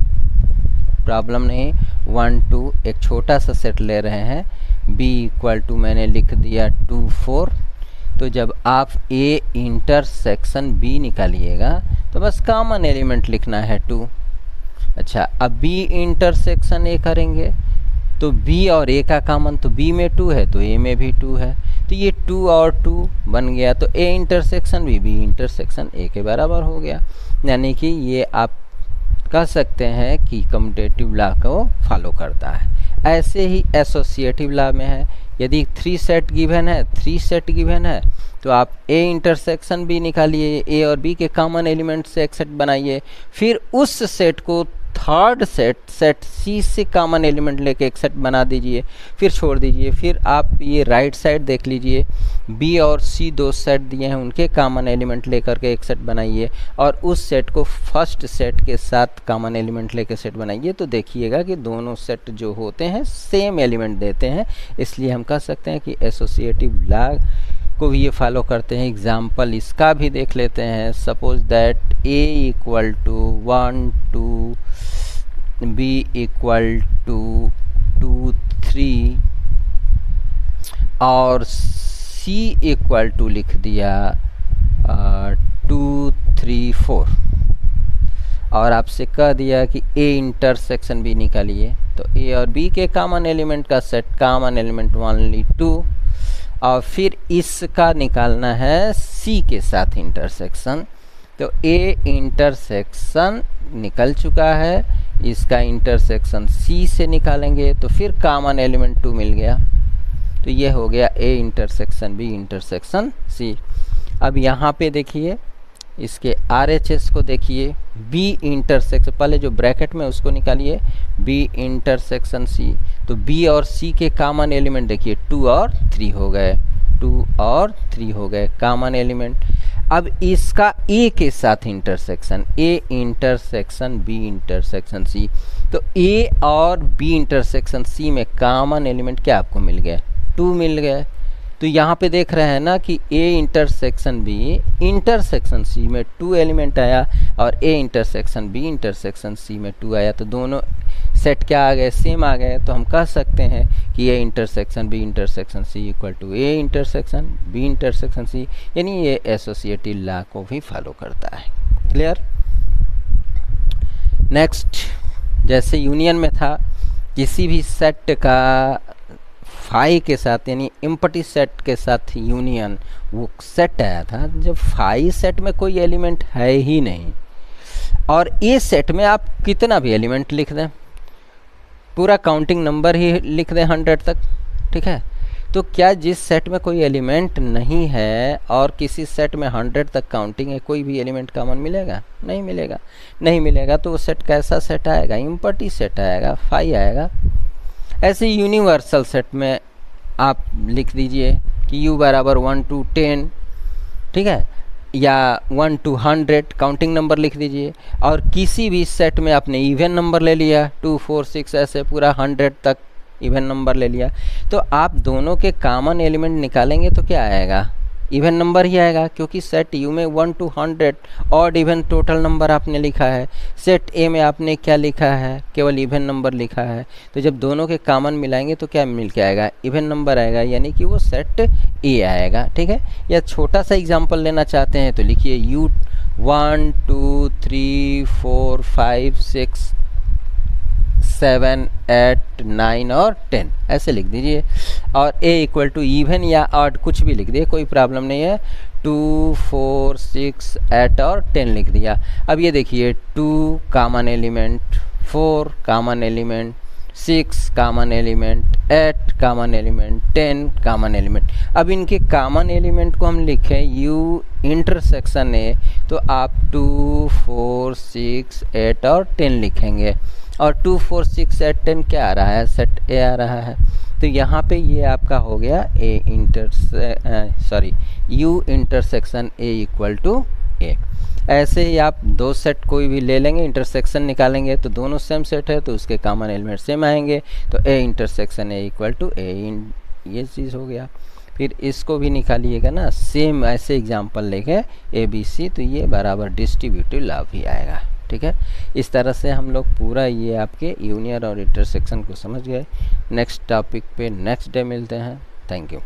प्रॉब्लम नहीं। 1 2 एक छोटा सा सेट ले रहे हैं, बी इक्वल टू मैंने लिख दिया 2 4। तो जब आप ए इंटरसेक्शन बी निकालिएगा तो बस कॉमन एलिमेंट लिखना है 2। अच्छा, अब बी इंटरसेक्शन ए करेंगे तो बी और ए का कॉमन, तो बी में 2 है तो ए में भी 2 है, तो ये 2 और 2 बन गया। तो A intersection B intersection A के बराबर हो गया। यानी कि ये आप कह सकते हैं कि कम्यूटेटिव लॉ को फॉलो करता है। ऐसे ही एसोसिएटिव लॉ में है, यदि 3 सेट गिवन है, 3 सेट गिवन है तो आप ए इंटरसेक्शन बी निकालिए, ए और बी के कॉमन एलिमेंट से एक सेट बनाइए, फिर उस सेट को थर्ड सेट सी से कॉमन एलिमेंट लेके एक सेट बना दीजिए, फिर छोड़ दीजिए। फिर आप ये राइट साइड देख लीजिए, बी और सी दो सेट दिए हैं, उनके कॉमन एलिमेंट लेकर के एक सेट बनाइए और उस सेट को फर्स्ट सेट के साथ कॉमन एलिमेंट लेके सेट बनाइए। तो देखिएगा कि दोनों सेट जो होते हैं सेम एलिमेंट देते हैं, इसलिए हम कह सकते हैं कि एसोसिएटिव लॉ को भी ये फॉलो करते हैं। एग्जाम्पल इसका भी देख लेते हैं। Suppose that A equal to 1 2, B equal to 2 3 और सी इक्वल टू लिख दिया 2 3 4 और आपसे कह दिया कि ए इंटरसेक्शन बी निकालिए। तो ए और बी के कॉमन एलिमेंट का सेट, कॉमन एलिमेंट ओनली 2, और फिर इसका निकालना है सी के साथ इंटरसेक्शन। तो ए इंटरसेक्शन निकल चुका है, इसका इंटरसेक्शन सी से निकालेंगे तो फिर कॉमन एलिमेंट 2 मिल गया। तो ये हो गया A intersection B intersection C. अब यहाँ पे देखिए इसके RHS को देखिए, बी इंटरसेक्शन, पहले जो ब्रैकेट में उसको निकालिए, बी इंटरसेक्शन सी। तो बी और सी के कॉमन एलिमेंट देखिए 2 और 3 हो गए, 2 और 3 हो गए कॉमन एलिमेंट। अब इसका ए के साथ intersection, A intersection B intersection C. तो ए और बी इंटरसेक्शन सी में कॉमन एलिमेंट क्या आपको मिल गया, 2 मिल गए। तो यहाँ पे देख रहे हैं ना कि A intersection B intersection C में 2 एलिमेंट आया और A intersection B intersection C में 2 आया, तो दोनों सेट क्या आ गए, सेम आ गए। तो हम कह सकते हैं कि A intersection B intersection C equal to A intersection B intersection C, यानी ये एसोसिएटिव लॉ को भी फॉलो करता है। क्लियर। नेक्स्ट, जैसे यूनियन में था, किसी भी सेट का फाई के साथ यानी एम्प्टी सेट के साथ यूनियन वो सेट आया था जब फाई सेट में कोई एलिमेंट है ही नहीं, और ए सेट में आप कितना भी एलिमेंट लिख दें, पूरा काउंटिंग नंबर ही लिख दें 100 तक, ठीक है, तो क्या जिस सेट में कोई एलिमेंट नहीं है और किसी सेट में 100 तक काउंटिंग है, कोई भी एलिमेंट कॉमन मिलेगा? नहीं मिलेगा। नहीं मिलेगा तो वो सेट कैसा सेट आएगा? एम्प्टी सेट आएगा, फाई आएगा। ऐसे यूनिवर्सल सेट में आप लिख दीजिए कि u बराबर 1 to 10, ठीक है, या 1 to 100 काउंटिंग नंबर लिख दीजिए, और किसी भी सेट में आपने इवन नंबर ले लिया 2 4 6 ऐसे पूरा 100 तक इवन नंबर ले लिया, तो आप दोनों के कॉमन एलिमेंट निकालेंगे तो क्या आएगा? इवन नंबर ही आएगा, क्योंकि सेट यू में 1 to 100 odd even total number आपने लिखा है, सेट ए में आपने क्या लिखा है? केवल इवन नंबर लिखा है। तो जब दोनों के कॉमन मिलाएंगे तो क्या मिल के आएगा? इवन नंबर आएगा, यानी कि वो सेट ए आएगा, ठीक है। या छोटा सा एग्जांपल लेना चाहते हैं तो लिखिए यू 1 2 3 4 5 6 7 8 9 और 10 ऐसे लिख दीजिए, और a इक्वल टू इवन या ऑड कुछ भी लिख दिए, कोई प्रॉब्लम नहीं है। 2 4 6 8 और 10 लिख दिया। अब ये देखिए 2 common element, 4 common element, 6 common element, 8 common element, 10 common element. अब इनके कॉमन एलिमेंट को हम लिखें u इंटरसेक्शन ए, तो आप 2 4 6 8 और 10 लिखेंगे, और 2 4 6 8 10 क्या आ रहा है? सेट ए आ रहा है। तो यहाँ पे ये आपका हो गया u intersection A equal to A. ऐसे ही आप दो सेट कोई भी ले लेंगे, इंटरसेक्शन निकालेंगे तो दोनों सेम सेट है तो उसके कॉमन एलिमेंट सेम आएंगे, तो A intersection A equal to A, ये चीज़ हो गया। फिर इसको भी निकालिएगा ना, सेम ऐसे एग्जांपल लेके ए बी सी, तो ये बराबर डिस्ट्रीब्यूटिव लॉ भी आएगा, ठीक है। इस तरह से हम लोग पूरा ये आपके यूनियन और इंटरसेक्शन को समझ गए। नेक्स्ट टॉपिक पे नेक्स्ट डे मिलते हैं। Thank you.